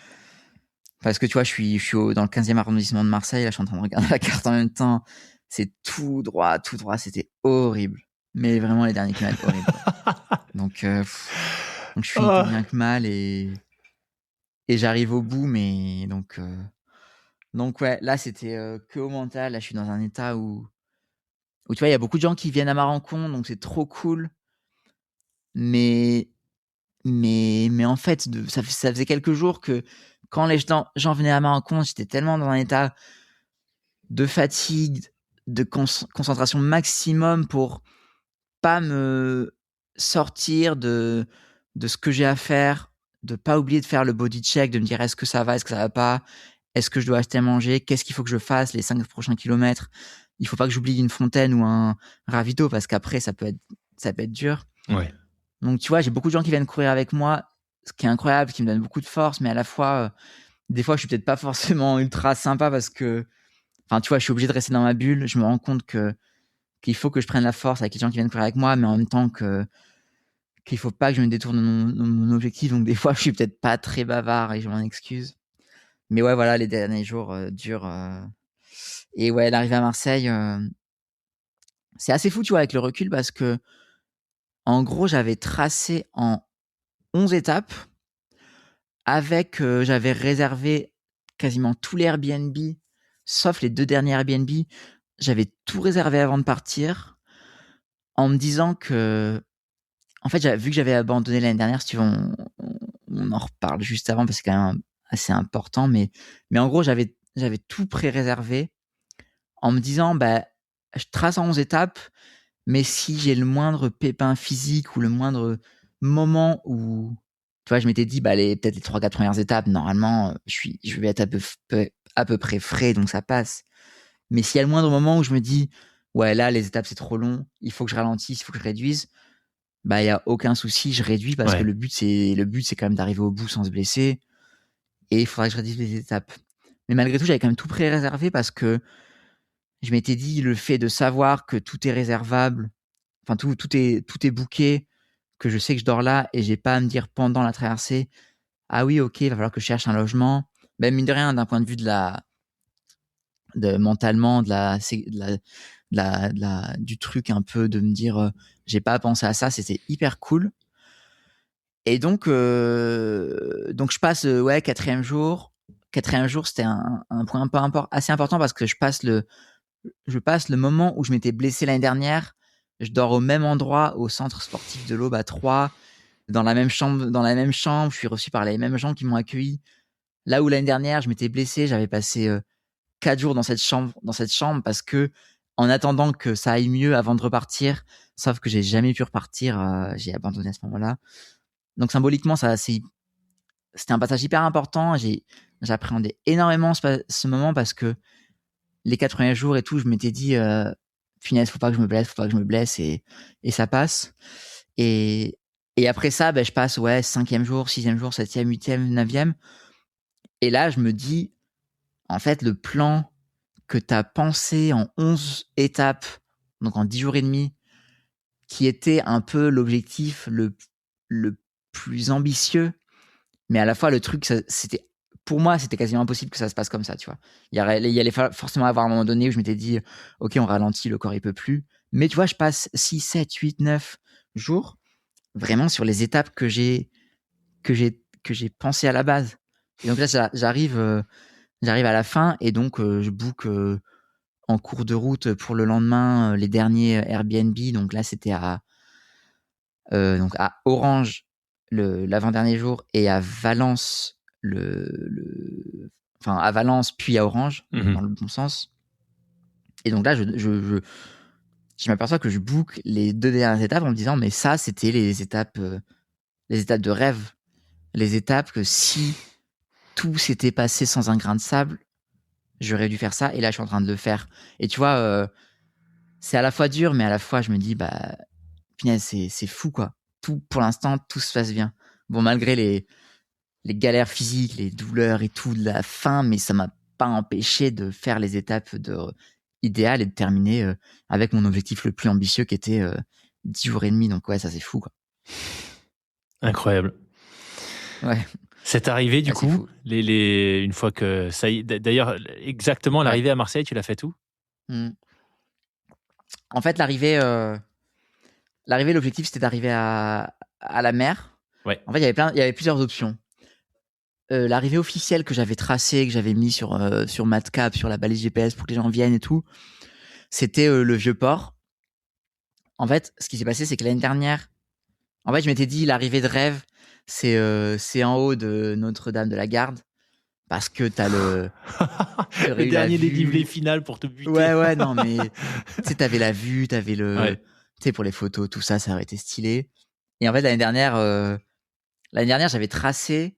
tu vois, je suis dans le 15e arrondissement de Marseille, là, je suis en train de regarder la carte en même temps. C'est tout droit, c'était horrible. Mais vraiment, les derniers kilomètres, horribles. Donc je finis tant bien que mal, et j'arrive au bout, mais donc ouais, là, c'était que au mental. Là, je suis dans un état où tu vois, il y a beaucoup de gens qui viennent à ma rencontre, donc c'est trop cool. Mais en fait, ça faisait quelques jours que quand les gens venaient à ma rencontre, j'étais tellement dans un état de fatigue, de concentration maximum pour pas me sortir de ce que j'ai à faire, de pas oublier de faire le body check, de me dire est-ce que ça va pas, est-ce que je dois acheter à manger, qu'est-ce qu'il faut que je fasse les 5 prochains kilomètres. Il faut pas que j'oublie une fontaine ou un ravito parce qu'après ça peut être dur. Ouais. Donc tu vois, j'ai beaucoup de gens qui viennent courir avec moi, ce qui est incroyable, qui me donne beaucoup de force, mais à la fois des fois je suis peut-être pas forcément ultra sympa parce que enfin tu vois, je suis obligé de rester dans ma bulle. Je me rends compte qu'il faut que je prenne la force avec les gens qui viennent courir avec moi, mais en même temps qu'il faut pas que je me détourne de mon objectif. Donc des fois je suis peut-être pas très bavard et je m'en excuse. Mais ouais, voilà, les derniers jours durent. Et ouais, l'arrivée à Marseille, c'est assez fou, tu vois, avec le recul, parce que en gros, j'avais tracé en 11 étapes avec, j'avais réservé quasiment tous les Airbnb, sauf les 2 derniers Airbnb. J'avais tout réservé avant de partir, en me disant que, en fait, vu que j'avais abandonné l'année dernière, si tu veux, on en reparle juste avant parce que c'est quand même assez important, mais en gros, j'avais tout pré-réservé en me disant, je trace en 11 étapes, mais si j'ai le moindre pépin physique ou le moindre moment où, tu vois, je m'étais dit, peut-être les 3-4 premières étapes, normalement, je vais être à peu près frais, donc ça passe. Mais s'il y a le moindre moment où je me dis, ouais, là, les étapes, c'est trop long, il faut que je ralentisse, il faut que je réduise, bah, il y a aucun souci, je réduis parce que le but, c'est quand même d'arriver au bout sans se blesser. Et il faudrait que je réduise les étapes. Mais malgré tout, j'avais quand même tout pré-réservé parce que je m'étais dit, le fait de savoir que tout est réservable, enfin, tout est booké, que je sais que je dors là et j'ai pas à me dire pendant la traversée, ah oui, ok, il va falloir que je cherche un logement. Ben, mine de rien, d'un point de vue mentalement, du truc un peu de me dire, j'ai pas à penser à ça, c'était hyper cool. Et donc je passe, ouais, quatrième jour, c'était un point assez important parce que je passe le moment où je m'étais blessé l'année dernière. Je dors au même endroit, au centre sportif de l'Aube à Troyes, dans la même chambre. Je suis reçu par les mêmes gens qui m'ont accueilli. Là où l'année dernière, je m'étais blessé, j'avais passé 4 jours dans cette chambre parce que, en attendant que ça aille mieux avant de repartir, sauf que j'ai jamais pu repartir, j'ai abandonné à ce moment-là. Donc symboliquement, c'était un passage hyper important. J'appréhendais énormément ce moment parce que les 4 premiers jours et tout, je m'étais dit, finesse, faut pas que je me blesse et ça passe. Et après ça, je passe, ouais, 5e jour, 6e jour, 7e, 8e, 9e. Et là, je me dis, en fait, le plan que t'as pensé en 11 étapes, donc en 10 jours et demi, qui était un peu l'objectif le plus ambitieux, mais à la fois le truc, pour moi, c'était quasiment impossible que ça se passe comme ça, tu vois. Il y allait forcément avoir un moment donné où je m'étais dit, ok, on ralentit, le corps il peut plus. Mais tu vois, je passe 6, 7, 8, 9 jours vraiment sur les étapes que j'ai pensé à la base. Et donc là, j'arrive à la fin et donc je book en cours de route pour le lendemain les derniers Airbnb. Donc là, c'était à Orange l'avant-dernier jour et à Valence à Valence puis à Orange, dans le bon sens. Et donc là, je m'aperçois que je book les 2 dernières étapes en me disant, mais ça, c'était les étapes de rêve. Les étapes que si tout s'était passé sans un grain de sable, j'aurais dû faire ça. Et là, je suis en train de le faire. Et tu vois, c'est à la fois dur, mais à la fois, je me dis, bah, punaise, c'est fou, quoi. Pour l'instant, tout se passe bien. Bon, malgré les galères physiques, les douleurs et tout de la fin, mais ça m'a pas empêché de faire les étapes idéales et de terminer avec mon objectif le plus ambitieux qui était 10 jours et demi. Donc ouais, ça c'est fou, quoi. Incroyable. Ouais. Cette arrivée, du coup, une fois que ça y est, d'ailleurs, exactement l'arrivée à Marseille, tu l'as fait où ? En fait, l'arrivée, l'objectif c'était d'arriver à la mer. Ouais. En fait, il y avait plusieurs options. L'arrivée officielle que j'avais tracée, que j'avais mis sur Madcap, sur la balise GPS pour que les gens viennent et tout, c'était le Vieux-Port. En fait, ce qui s'est passé, c'est que l'année dernière, en fait, je m'étais dit, l'arrivée de rêve, c'est en haut de Notre-Dame de la Garde, parce que t'as le dernier dénivelé final pour te buter. Ouais, non, mais tu sais, t'avais la vue, t'avais tu sais, pour les photos, tout ça, ça aurait été stylé. Et en fait, l'année dernière, j'avais tracé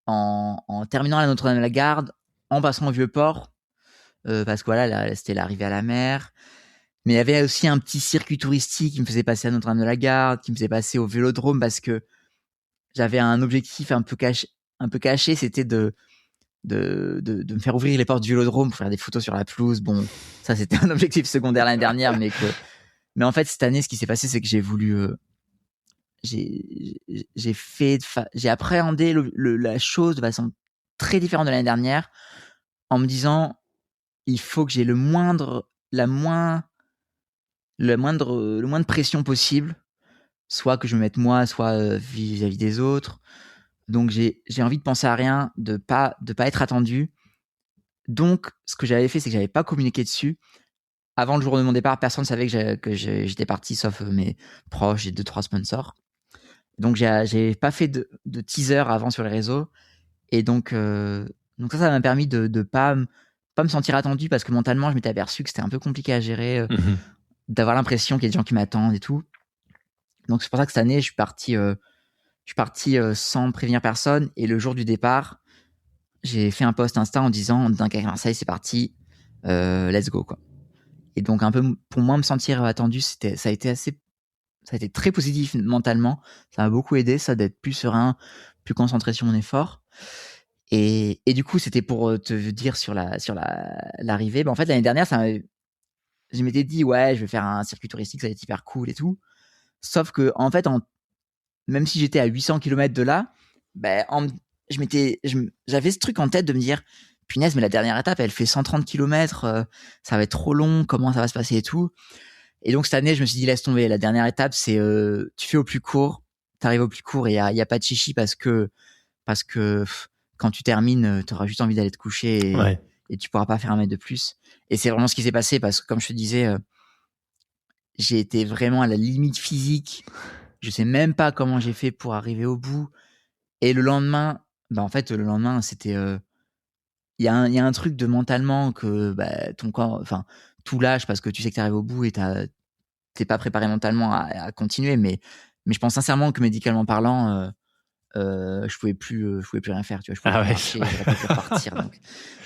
en terminant à Notre-Dame de la Garde, en passant au Vieux-Port, parce que voilà, là, c'était l'arrivée à la mer. Mais il y avait aussi un petit circuit touristique qui me faisait passer à Notre-Dame de la Garde, qui me faisait passer au Vélodrome, parce que j'avais un objectif un peu caché, c'était de me faire ouvrir les portes du Vélodrome pour faire des photos sur la pelouse. Bon, ça c'était un objectif secondaire l'année dernière, mais en fait cette année, ce qui s'est passé, c'est que j'ai voulu, j'ai appréhendé la chose de façon très différente de l'année dernière, en me disant, il faut que j'ai le moins de pression possible, soit que je me mette moi, soit vis-à-vis des autres. Donc j'ai envie de penser à rien, de pas être attendu. Donc ce que j'avais fait, c'est que j'avais pas communiqué dessus. Avant le jour de mon départ, personne savait que j'étais parti, sauf mes proches et 2-3 sponsors. Donc j'ai pas fait de teaser avant sur les réseaux. Et donc ça m'a permis de pas me sentir attendu, parce que mentalement je m'étais aperçu que c'était un peu compliqué à gérer, d'avoir l'impression qu'il y a des gens qui m'attendent et tout. Donc c'est pour ça que cette année je suis parti sans prévenir personne, et le jour du départ j'ai fait un post Insta en disant, Dunkerque Marseille c'est parti, let's go, quoi. Et donc, un peu, pour moi, me sentir attendu, ça a été très positif mentalement. Ça m'a beaucoup aidé, ça, d'être plus serein, plus concentré sur mon effort. Et du coup, c'était pour te dire sur l'arrivée. En fait, l'année dernière, je m'étais dit, ouais, je vais faire un circuit touristique, ça va être hyper cool et tout. Sauf que, en fait, même si j'étais à 800 km de là, j'avais ce truc en tête de me dire, punaise, mais la dernière étape, elle fait 130 km, ça va être trop long, comment ça va se passer et tout. Et donc, cette année, je me suis dit, laisse tomber. La dernière étape, c'est, tu fais au plus court, t'arrives au plus court et il y a pas de chichi parce que quand tu termines, t'auras juste envie d'aller te coucher et tu pourras pas faire un mètre de plus. Et c'est vraiment ce qui s'est passé parce que, comme je te disais, j'ai été vraiment à la limite physique. Je sais même pas comment j'ai fait pour arriver au bout. Et le lendemain, en fait, le lendemain, c'était, il y a un truc de mentalement que, ton corps, enfin, tout lâche parce que tu sais que t'arrives au bout et t'es pas préparé mentalement à continuer. Mais je pense sincèrement que médicalement parlant, je pouvais plus rien faire, tu vois, je pouvais plus marcher, j'aurais pas pu repartir. Donc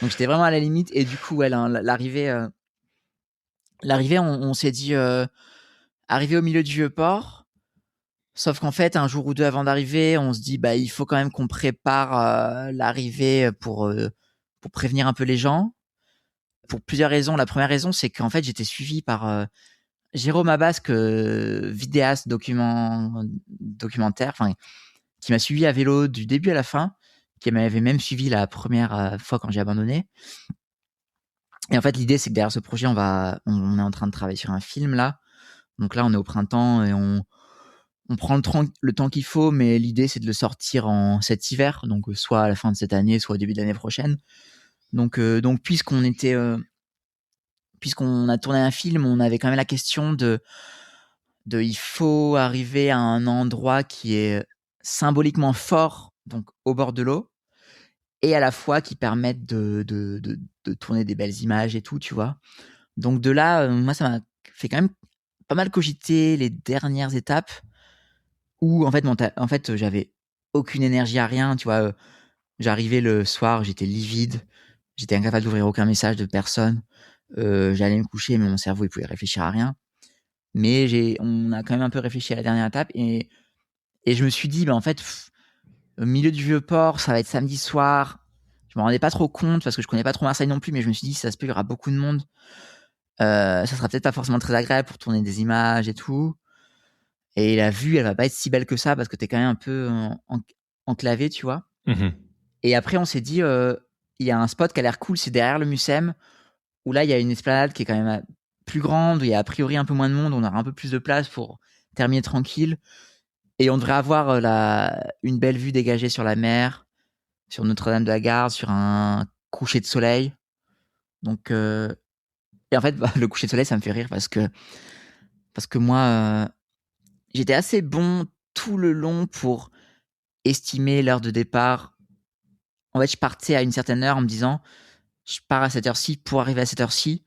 j'étais vraiment à la limite. Et du coup, l'arrivée, on s'est dit, arrivé au milieu du Vieux-Port. Sauf qu'en fait, un jour ou deux avant d'arriver, on se dit, il faut quand même qu'on prépare l'arrivée pour prévenir un peu les gens. Pour plusieurs raisons. La première raison, c'est qu'en fait, j'étais suivi par Jérôme Abasque, vidéaste documentaire, qui m'a suivi à vélo du début à la fin, qui m'avait même suivi la première fois quand j'ai abandonné. Et en fait, l'idée, c'est que derrière ce projet, on est en train de travailler sur un film là. Donc là, on est au printemps et on prend le temps qu'il faut, mais l'idée, c'est de le sortir en cet hiver, donc soit à la fin de cette année, soit au début de l'année prochaine. Donc puisqu'on a tourné un film, on avait quand même la question de il faut arriver à un endroit qui est symboliquement fort, donc au bord de l'eau, et à la fois qui permette de tourner des belles images et tout, tu vois. Donc de là, moi, ça m'a fait quand même pas mal cogiter les dernières étapes où, en fait, j'avais aucune énergie à rien, tu vois. J'arrivais le soir, j'étais livide, j'étais incapable d'ouvrir aucun message de personne. J'allais me coucher, mais mon cerveau, il pouvait réfléchir à rien. Mais on a quand même un peu réfléchi à la dernière étape et je me suis dit, en fait, au milieu du Vieux-Port, ça va être samedi soir. Je me rendais pas trop compte parce que je connais pas trop Marseille non plus, mais je me suis dit, ça se peut, il y aura beaucoup de monde. Ça sera peut-être pas forcément très agréable pour tourner des images et tout. Et la vue, elle va pas être si belle que ça parce que t'es quand même un peu enclavé, tu vois. Mmh. Et après, on s'est dit, il y a un spot qui a l'air cool, c'est derrière le Mucem, où là, il y a une esplanade qui est quand même plus grande, où il y a a priori un peu moins de monde, on aura un peu plus de place pour terminer tranquille. Et on devrait avoir une belle vue dégagée sur la mer, sur Notre-Dame de la Garde, sur un coucher de soleil. Donc, et en fait, le coucher de soleil, ça me fait rire parce que moi, j'étais assez bon tout le long pour estimer l'heure de départ. En fait, je partais à une certaine heure en me disant, je pars à cette heure-ci pour arriver à cette heure-ci.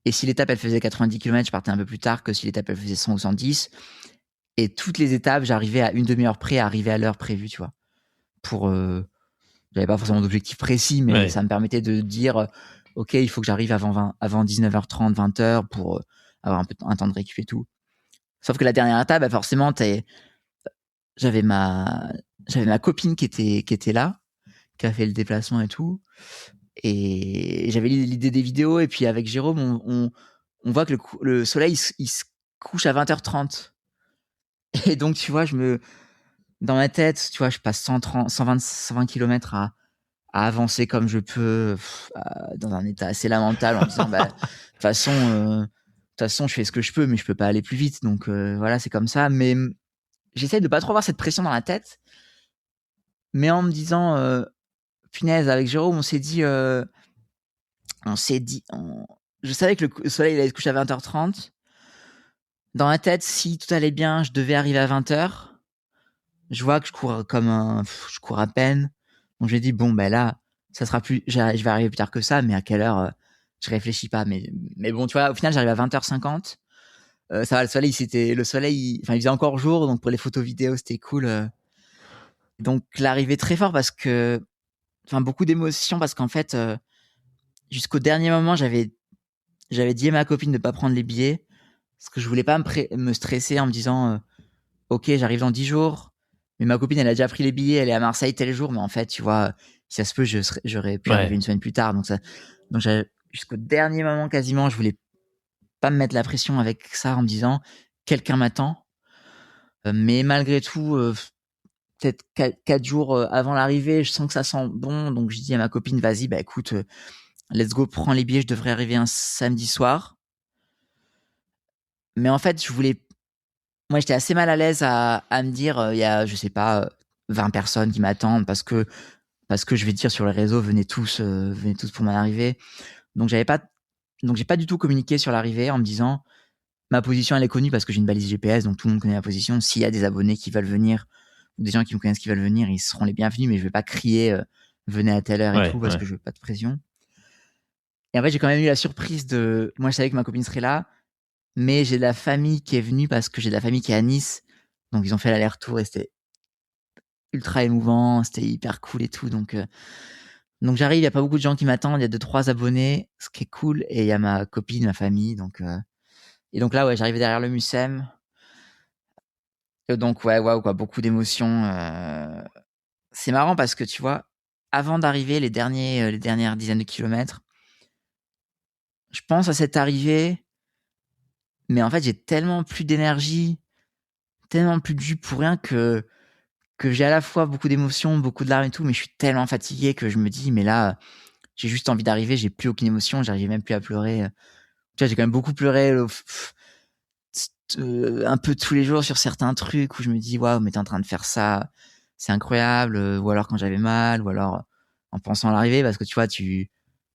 Et si l'étape, elle faisait 90 km, je partais un peu plus tard que si l'étape, elle faisait 100 ou 110. Et toutes les étapes, j'arrivais à une demi-heure près, à arriver à l'heure prévue, tu vois. J'avais pas forcément d'objectif précis, mais ça me permettait de dire, OK, il faut que j'arrive avant 19h30, 20h pour avoir un temps de récup et tout. Sauf que la dernière étape, forcément, j'avais ma copine qui était là, qui a fait le déplacement et tout. Et j'avais l'idée des vidéos. Et puis avec Jérôme, on voit que le soleil, il se couche à 20h30. Et donc, tu vois, dans ma tête, tu vois, je passe 120 km à avancer comme je peux, dans un état assez lamentable, en disant, de toute façon, je fais ce que je peux, mais je peux pas aller plus vite. Donc, voilà, c'est comme ça. Mais j'essaie de pas trop avoir cette pression dans la tête. Mais en me disant, punaise, avec Jérôme, on s'est dit, je savais que le soleil il allait se coucher à 20h30. Dans ma tête, si tout allait bien, je devais arriver à 20h. Je vois que je cours à peine. Donc j'ai dit, bon, là, ça sera plus, je vais arriver plus tard que ça, mais à quelle heure, je réfléchis pas. Mais bon, tu vois, au final, j'arrive à 20h50. Ça va, le soleil, il faisait encore jour, donc pour les photos vidéo, c'était cool. Donc l'arrivée très fort parce que, beaucoup d'émotions parce qu'en fait, jusqu'au dernier moment, j'avais j'avais dit à ma copine de pas prendre les billets parce que je voulais pas me stresser en me disant ok, j'arrive dans 10 jours, mais ma copine elle a déjà pris les billets, elle est à Marseille tel jour, mais en fait tu vois, si ça se peut j'aurais pu arriver une semaine plus tard, donc j'avais jusqu'au dernier moment quasiment, je voulais pas me mettre la pression avec ça en me disant quelqu'un m'attend, mais malgré tout peut-être 4 jours avant l'arrivée, je sens que ça sent bon, donc je dis à ma copine vas-y, bah écoute, let's go, prends les billets, je devrais arriver un samedi soir. Mais en fait, moi j'étais assez mal à l'aise à me dire il y a je sais pas 20 personnes qui m'attendent parce que je vais dire sur les réseaux venez tous pour mon arrivée. Donc j'ai pas du tout communiqué sur l'arrivée en me disant ma position elle est connue parce que j'ai une balise GPS, donc tout le monde connaît ma position. S'il y a des abonnés qui veulent venir ou des gens qui me connaissent qui veulent venir, ils seront les bienvenus, mais je vais pas crier venez à telle heure et tout parce que je veux pas de pression. Et en fait, j'ai quand même eu la surprise moi je savais que ma copine serait là, mais j'ai de la famille qui est venue parce que j'ai de la famille qui est à Nice, donc ils ont fait l'aller-retour et c'était ultra émouvant, c'était hyper cool et tout, donc j'arrive, il y a pas beaucoup de gens qui m'attendent, il y a 2-3 abonnés, ce qui est cool, et il y a ma copine, ma famille, donc là ouais, j'arrive derrière le Mucem. Donc ouais, waouh quoi, beaucoup d'émotions. C'est marrant parce que tu vois, avant d'arriver les dernières dizaines de kilomètres, je pense à cette arrivée, mais en fait j'ai tellement plus d'énergie, tellement plus de jus pour rien que j'ai à la fois beaucoup d'émotions, beaucoup de larmes et tout, mais je suis tellement fatigué que je me dis mais là j'ai juste envie d'arriver, j'ai plus aucune émotion, j'arrive même plus à pleurer. Tu vois, j'ai quand même beaucoup pleuré un peu tous les jours sur certains trucs où je me dis waouh, mais t'es en train de faire ça, c'est incroyable, ou alors quand j'avais mal, ou alors en pensant à l'arrivée, parce que tu vois,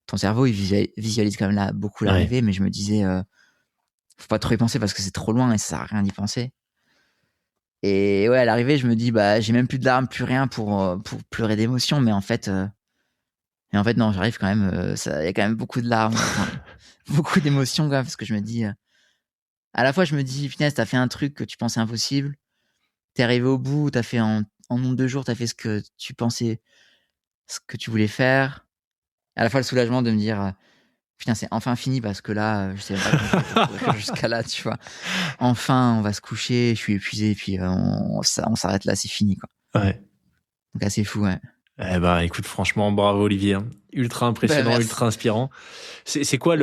ton cerveau il visualise quand même là beaucoup l'arrivée, mais je me disais faut pas trop y penser parce que c'est trop loin et ça sert à rien d'y penser. Et ouais, à l'arrivée, je me dis bah j'ai même plus de larmes, plus rien pour pleurer d'émotion, mais en fait non, j'arrive quand même, il y a quand même beaucoup de larmes, beaucoup d'émotions quand même, parce que je me dis à la fois je me dis punaise, t'as fait un truc que tu pensais impossible, t'es arrivé au bout, t'as fait en nombre de jours, t'as fait ce que tu pensais, ce que tu voulais faire. À la fois le soulagement de me dire putain, c'est enfin fini parce que là, je sais pas comment je vais faire pour courir jusqu'à là, tu vois. Enfin, on va se coucher, je suis épuisé, puis on s'arrête là, c'est fini, quoi. Ouais. Donc assez fou, ouais. Eh ben, écoute, franchement, bravo Olivier. Ultra impressionnant, ultra inspirant. C'est quoi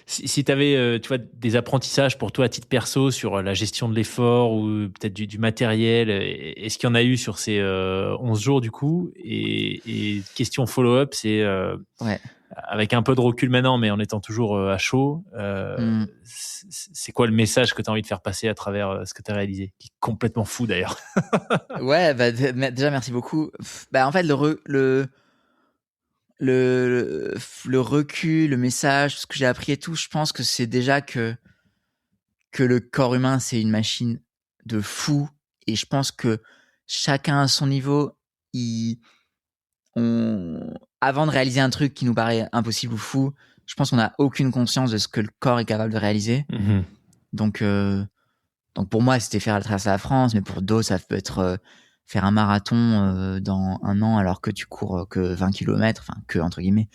si tu avais tu vois, des apprentissages pour toi à titre perso sur la gestion de l'effort ou peut-être du matériel, est-ce qu'il y en a eu sur ces 11 jours du coup et question follow-up, c'est avec un peu de recul maintenant, mais en étant toujours à chaud, c'est quoi le message que tu as envie de faire passer à travers ce que tu as réalisé, qui est complètement fou d'ailleurs? Ouais, bah, déjà merci beaucoup. Bah en fait le recul, le message, ce que j'ai appris et tout, je pense que c'est déjà que le corps humain c'est une machine de fou, et je pense que chacun à son niveau, avant de réaliser un truc qui nous paraît impossible ou fou, je pense qu'on n'a aucune conscience de ce que le corps est capable de réaliser. Donc pour moi c'était faire la traversée de la France, mais pour d'autres ça peut être faire un marathon dans 1 an alors que tu cours que 20 km, enfin que entre guillemets,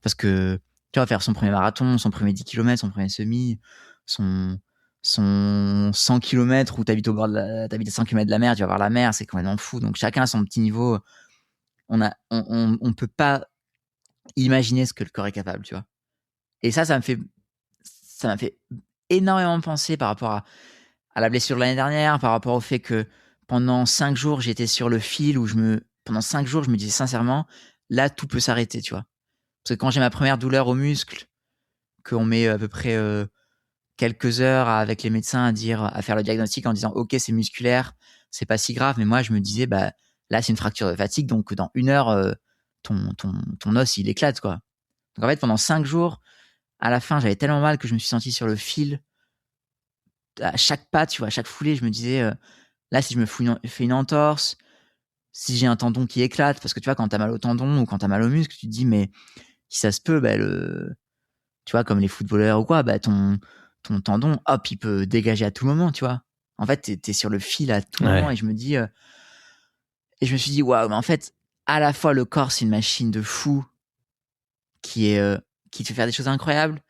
parce que tu vas faire son premier marathon, son premier 10 km, son premier semi, son 100 km où t'habites à 100 km de la mer, tu vas voir la mer, c'est complètement fou. Donc chacun a son petit niveau. On peut pas imaginer ce que le corps est capable, tu vois. Et ça m'a fait énormément penser par rapport à la blessure de l'année dernière, par rapport au fait que pendant 5 jours, j'étais sur le fil où pendant 5 jours, je me disais sincèrement, là, tout peut s'arrêter, tu vois. Parce que quand j'ai ma première douleur au muscle, qu'on met à peu près quelques heures avec les médecins à faire le diagnostic en disant, ok, c'est musculaire, c'est pas si grave, mais moi, je me disais, bah, là, c'est une fracture de fatigue, donc dans 1 heure, ton os, il éclate, quoi. Donc en fait, pendant 5 jours, à la fin, j'avais tellement mal que je me suis senti sur le fil. À chaque pas, tu vois, à chaque foulée, je me disais, là, si je me fais une entorse, si j'ai un tendon qui éclate, parce que tu vois, quand t'as mal au tendon ou quand t'as mal au muscle, tu te dis, mais si ça se peut, bah, tu vois, comme les footballeurs ou quoi, bah, ton tendon, hop, il peut dégager à tout moment, tu vois. En fait, t'es sur le fil à tout moment, et je me suis dit, waouh, mais en fait, à la fois, le corps, c'est une machine de fou qui te fait faire des choses incroyables,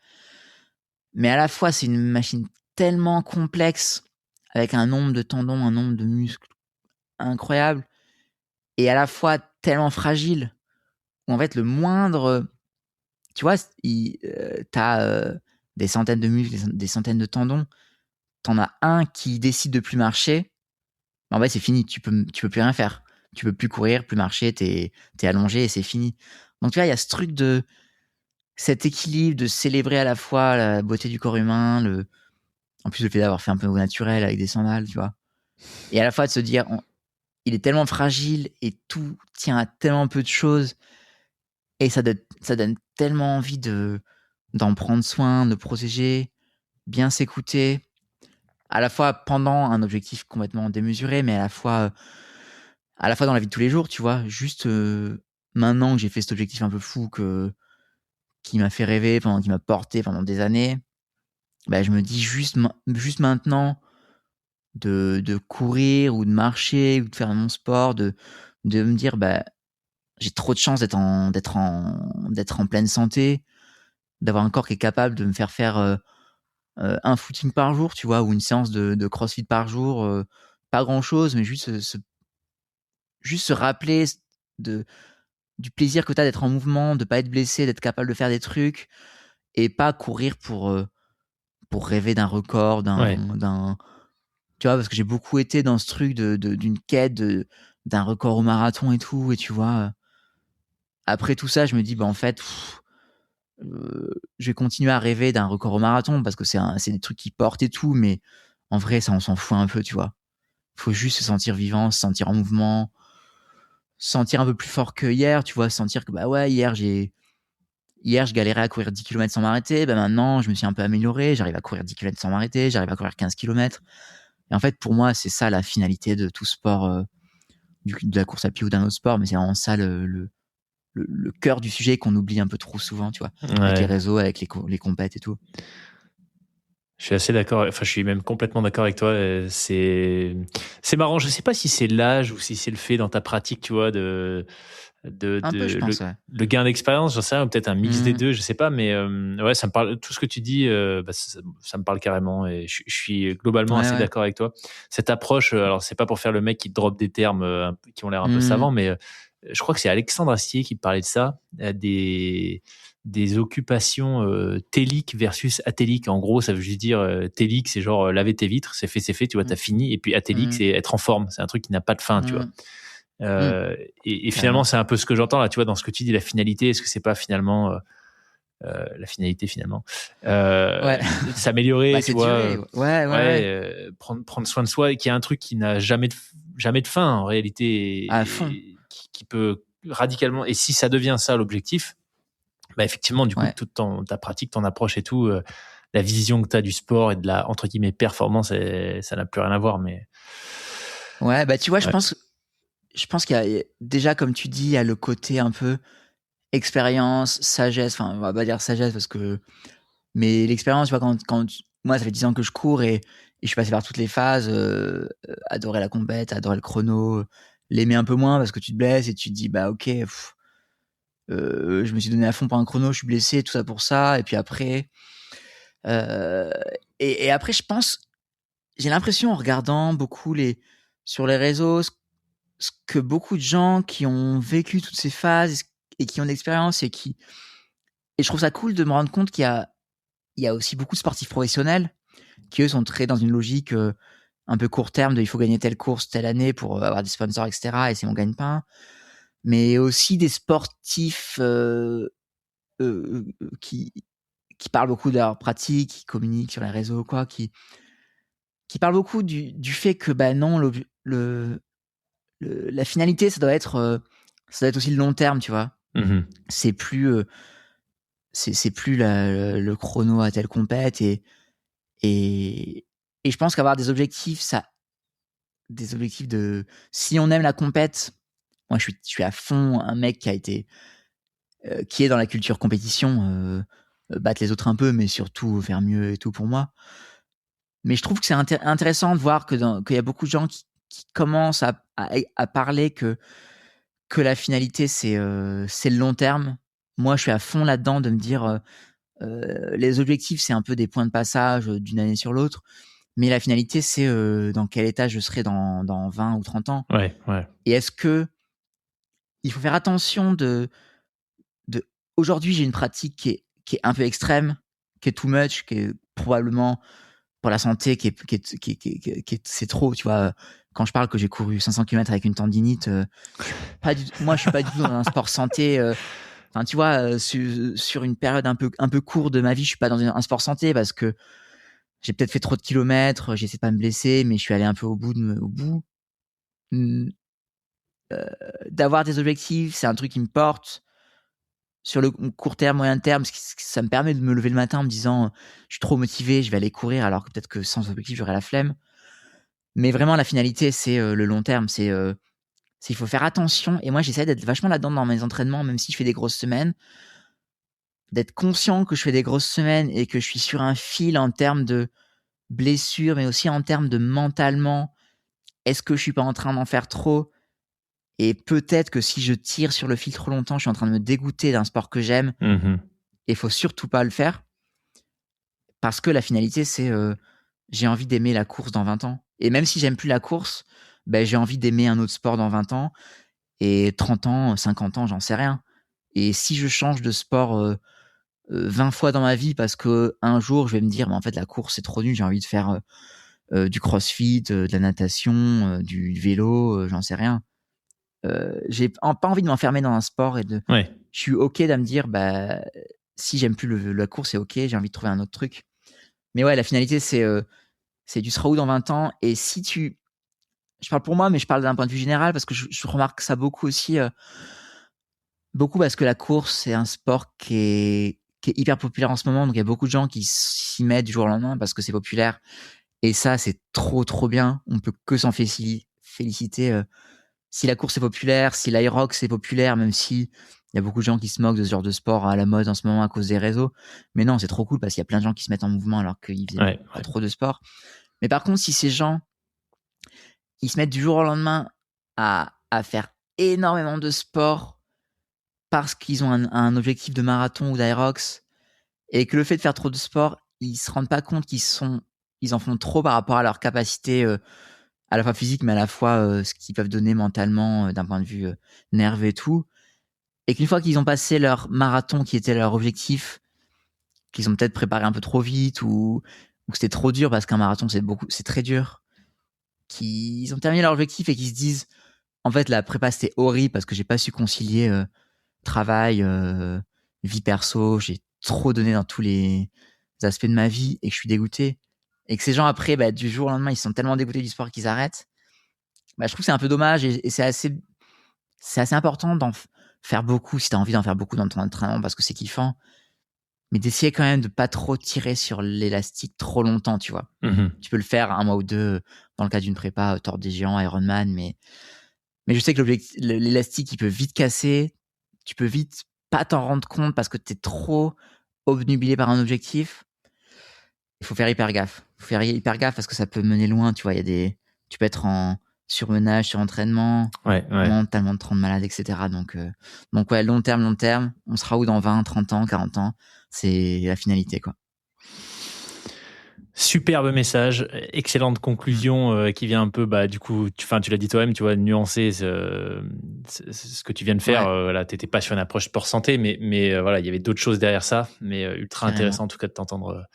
Mais à la fois, c'est une machine tellement complexe, avec un nombre de tendons, un nombre de muscles incroyable, et à la fois tellement fragile, où en fait, le moindre... Tu vois, t'as des centaines de muscles, des centaines de tendons. T'en as un qui décide de plus marcher, en fait, c'est fini. Tu peux plus rien faire. Tu peux plus courir, plus marcher. T'es allongé et c'est fini. Donc, tu vois, il y a ce truc de cet équilibre de célébrer à la fois la beauté du corps humain, en plus le fait d'avoir fait un peu au naturel avec des sandales, tu vois. Et à la fois de se dire, il est tellement fragile et tout tient à tellement peu de choses. Et ça donne tellement envie d'en prendre soin, de protéger, bien s'écouter, à la fois pendant un objectif complètement démesuré, mais à la fois dans la vie de tous les jours, tu vois. Juste maintenant que j'ai fait cet objectif un peu fou qui m'a fait rêver, qui m'a porté pendant des années, bah, je me dis juste maintenant de courir ou de marcher ou de faire mon sport, de me dire, bah, j'ai trop de chance d'être en pleine santé, d'avoir un corps qui est capable de me faire un footing par jour, tu vois, ou une séance de CrossFit par jour, pas grand chose, mais juste se rappeler de, du plaisir que t'as d'être en mouvement, de pas être blessé, d'être capable de faire des trucs, et pas courir pour rêver d'un record, Ouais. tu vois, parce que j'ai beaucoup été dans ce truc d'une quête d'un record au marathon et tout, et tu vois, après tout ça, je me dis, bah, en fait, je vais continuer à rêver d'un record au marathon parce que c'est des trucs qui portent et tout, mais en vrai, ça, on s'en fout un peu, tu vois. Faut juste se sentir vivant, se sentir en mouvement, se sentir un peu plus fort que hier, tu vois, sentir que, bah ouais, hier, je galérais à courir 10 km sans m'arrêter, bah maintenant, je me suis un peu amélioré, j'arrive à courir 10 km sans m'arrêter, j'arrive à courir 15 km. Et en fait, pour moi, c'est ça la finalité de tout sport, de la course à pied ou d'un autre sport, mais c'est vraiment ça le cœur du sujet qu'on oublie un peu trop souvent, tu vois, avec les Ouais. réseaux, avec les compètes et tout. Je suis assez d'accord. Enfin, je suis même complètement d'accord avec toi. C'est marrant. Je sais pas si c'est l'âge ou si c'est le fait dans ta pratique, tu vois, Un peu, je pense, ouais. le gain d'expérience. J'en sais rien, ou peut-être un mix des Mmh. deux. Je sais pas, mais ouais, ça me parle. Tout ce que tu dis, bah, ça me parle carrément. Et je suis globalement Ouais, assez ouais. d'accord avec toi. Cette approche. Alors, c'est pas pour faire le mec qui drop des termes qui ont l'air un peu Mmh. savants, mais je crois que c'est Alexandre Astier qui parlait de ça, des occupations téliques versus atéliques. En gros, ça veut juste dire télique, c'est genre laver tes vitres, c'est fait, tu vois, t'as Mmh. fini. Et puis atélique, Mmh. c'est être en forme, c'est un truc qui n'a pas de fin, tu vois. Mmh. Mmh. Et finalement, Carrément. c'est un peu ce que j'entends là, tu vois, dans ce que tu dis, la finalité. Est-ce que c'est pas finalement la finalité finalement Ouais. s'améliorer, Bah, tu c'est vois, duré. Ouais, ouais, ouais, ouais. prendre soin de soi et qui est un truc qui n'a jamais de fin en réalité À fond. et qui peut radicalement. Et si ça devient ça l'objectif, bah effectivement, du coup, Ouais. toute ta pratique, ton approche et tout, la vision que tu as du sport et de la entre guillemets performance, ça n'a plus rien à voir. Mais Ouais, bah, tu vois, je ouais. pense qu'il y a déjà, comme tu dis, il y a le côté un peu expérience, sagesse, enfin, on va pas dire sagesse parce que mais l'expérience, tu vois, moi, ça fait 10 ans que je cours et je suis passé par toutes les phases, adorer la compète, adorer le chrono, l'aimer un peu moins parce que tu te blesses et tu te dis: «Bah, OK, je me suis donné à fond pour un chrono, je suis blessé, tout ça pour ça» et puis après, heu et après je pense j'ai l'impression en regardant beaucoup sur les réseaux, ce que beaucoup de gens qui ont vécu toutes ces phases et qui ont de l'expérience et je trouve ça cool de me rendre compte qu'il y a aussi beaucoup de sportifs professionnels qui, eux, sont très dans une logique, un peu court terme de: «Il faut gagner telle course telle année pour, avoir des sponsors et cetera et c'est mon gagne-pain». Mais aussi des sportifs, qui parlent beaucoup de leur pratique, qui communiquent sur les réseaux quoi, qui parlent beaucoup du fait que, bah, non, la finalité, ça doit être aussi le long terme, tu vois? Mhm. C'est plus, c'est plus le chrono à telle compète et je pense qu'avoir des objectifs si on aime la compète, moi je suis à fond un mec qui est dans la culture compétition, battre les autres un peu, mais surtout faire mieux et tout pour moi. Mais je trouve que c'est intéressant de voir qu'il y a beaucoup de gens qui commencent à parler que la finalité c'est le long terme. Moi, je suis à fond là-dedans de me dire, Les objectifs, c'est un peu des points de passage d'une année sur l'autre. Mais la finalité, c'est dans quel état je serai dans 20 ou 30 ans. Ouais. Et est-ce que il faut faire attention de aujourd'hui, j'ai une pratique qui est un peu extrême, qui est too much, qui est probablement pour la santé, c'est trop, tu vois. Quand je parle que j'ai couru 500 km avec une tendinite, moi, je suis pas du tout dans un sport santé. Enfin, tu vois, sur une période un peu courte de ma vie, je suis pas dans un sport santé parce que j'ai peut-être fait trop de kilomètres, j'ai essayé de pas me blesser, mais je suis allé un peu au bout. D'avoir des objectifs, c'est un truc qui me porte. Sur le court terme, moyen terme, ça me permet de me lever le matin en me disant je suis trop motivé, je vais aller courir, alors que peut-être que sans objectif, j'aurais la flemme. Mais vraiment, la finalité, c'est le long terme. C'est il faut faire attention. Et moi, j'essaie d'être vachement là-dedans dans mes entraînements, même si je fais des grosses semaines, d'être conscient que je fais des grosses semaines et que je suis sur un fil en termes de blessures, mais aussi en termes de mentalement. Est-ce que je suis pas en train d'en faire trop? Et peut-être que si je tire sur le fil trop longtemps, je suis en train de me dégoûter d'un sport que j'aime. Mm-hmm. Et il faut surtout pas le faire. Parce que la finalité, c'est j'ai envie d'aimer la course dans 20 ans. Et même si j'aime plus la course, ben, j'ai envie d'aimer un autre sport dans 20 ans. Et 30 ans, 50 ans, j'en sais rien. Et si je change de sport 20 fois dans ma vie parce que un jour, je vais me dire, en fait, la course, c'est trop nul, j'ai envie de faire du crossfit, de la natation, du vélo, j'en sais rien. J'ai pas envie de m'enfermer dans un sport et je suis OK de me dire, bah, si j'aime plus la course, c'est OK, j'ai envie de trouver un autre truc. Mais ouais, la finalité, c'est tu seras où dans 20 ans? Et si je parle pour moi, mais je parle d'un point de vue général parce que je remarque ça beaucoup aussi, beaucoup parce que la course, c'est un sport qui est hyper populaire en ce moment. Donc, il y a beaucoup de gens qui s'y mettent du jour au lendemain parce que c'est populaire. Et ça, c'est trop, trop bien. On peut que s'en féliciter. Si la course est populaire, si l'Aerox est populaire, même si il y a beaucoup de gens qui se moquent de ce genre de sport à la mode en ce moment à cause des réseaux. Mais non, c'est trop cool parce qu'il y a plein de gens qui se mettent en mouvement alors qu'ils faisaient pas trop de sport. Mais par contre, si ces gens, ils se mettent du jour au lendemain à faire énormément de sport parce qu'ils ont un objectif de marathon ou d'Aerox et que le fait de faire trop de sport, ils se rendent pas compte ils en font trop par rapport à leur capacité à la fois physique, mais à la fois ce qu'ils peuvent donner mentalement d'un point de vue nerveux et tout. Et qu'une fois qu'ils ont passé leur marathon qui était leur objectif, qu'ils ont peut-être préparé un peu trop vite ou que c'était trop dur parce qu'un marathon c'est très dur, qu'ils ont terminé leur objectif et qu'ils se disent en fait la prépa c'était horrible parce que j'ai pas su concilier travail, vie perso, j'ai trop donné dans tous les aspects de ma vie et que je suis dégoûté. Et que ces gens après, bah, du jour au lendemain, ils sont tellement dégoûtés du sport qu'ils arrêtent. Bah, je trouve que c'est un peu dommage et c'est assez important d'en faire beaucoup si t'as envie d'en faire beaucoup dans ton entraînement parce que c'est kiffant. Mais d'essayer quand même de pas trop tirer sur l'élastique trop longtemps, tu vois. Mm-hmm. Tu peux le faire un mois ou deux dans le cas d'une prépa, Tord des Géants, Ironman, mais je sais que l'élastique, il peut vite casser. Tu peux vite pas t'en rendre compte parce que t'es trop obnubilé par un objectif. Il faut faire hyper gaffe. Parce que ça peut mener loin, tu vois. Tu peux être en surmenage, surentraînement, mentalement te rendre malade, etc. Donc ouais, long terme. On sera où dans 20, 30 ans, 40 ans? C'est la finalité, quoi. Superbe message, excellente conclusion qui vient un peu, bah, du coup, tu l'as dit toi-même, tu vois, nuancer ce que tu viens de faire. Ouais. Voilà, t'étais pas sur une approche sport santé, mais voilà, il y avait d'autres choses derrière ça, mais ultra intéressant en tout cas de t'entendre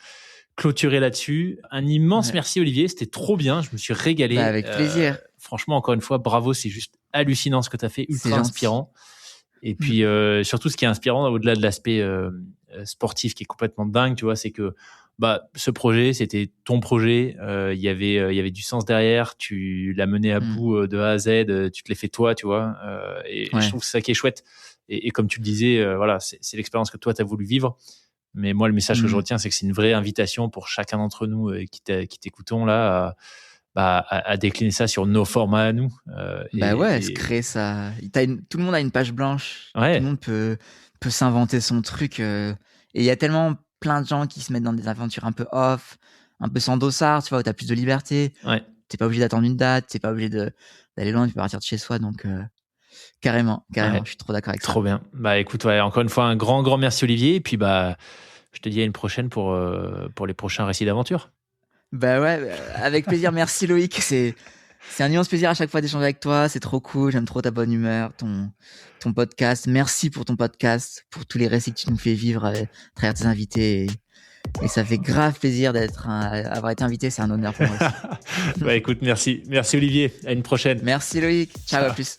clôturer là-dessus. Un immense merci Olivier, c'était trop bien, je me suis régalé. Bah, avec plaisir. Franchement, encore une fois, bravo, c'est juste hallucinant ce que tu as fait, ultra inspirant. Et puis surtout, ce qui est inspirant, au-delà de l'aspect sportif qui est complètement dingue, tu vois, c'est que ce projet, c'était ton projet. Il y avait du sens derrière. Tu l'as mené à bout de A à Z. Tu te l'as fait toi, tu vois. Et je trouve que c'est ça qui est chouette. Et comme tu le disais, voilà, c'est l'expérience que toi, tu as voulu vivre. Mais moi, le message que je retiens, c'est que c'est une vraie invitation pour chacun d'entre nous qui t'écoutons là à décliner ça sur nos formats à nous. Se créer ça. Tout le monde a une page blanche. Ouais. Tout le monde peut s'inventer son truc. Et il y a tellement plein de gens qui se mettent dans des aventures un peu off, un peu sans dossard, tu vois, où t'as plus de liberté. Ouais. T'es pas obligé d'attendre une date, t'es pas obligé d'aller loin, tu peux partir de chez soi. Donc, carrément, je suis trop d'accord avec ça. Trop bien. Écoute, encore une fois, un grand merci Olivier. Et puis, je te dis à une prochaine pour les prochains récits d'aventure. Bah ouais, avec plaisir. Merci Loïc. C'est un immense plaisir à chaque fois d'échanger avec toi. C'est trop cool. J'aime trop ta bonne humeur, ton podcast. Merci pour ton podcast, pour tous les récits que tu nous fais vivre à travers tes invités. Et ça fait grave plaisir avoir été invité. C'est un honneur pour moi aussi. Bah écoute, merci. Merci Olivier. À une prochaine. Merci Loïc. Ciao. À plus.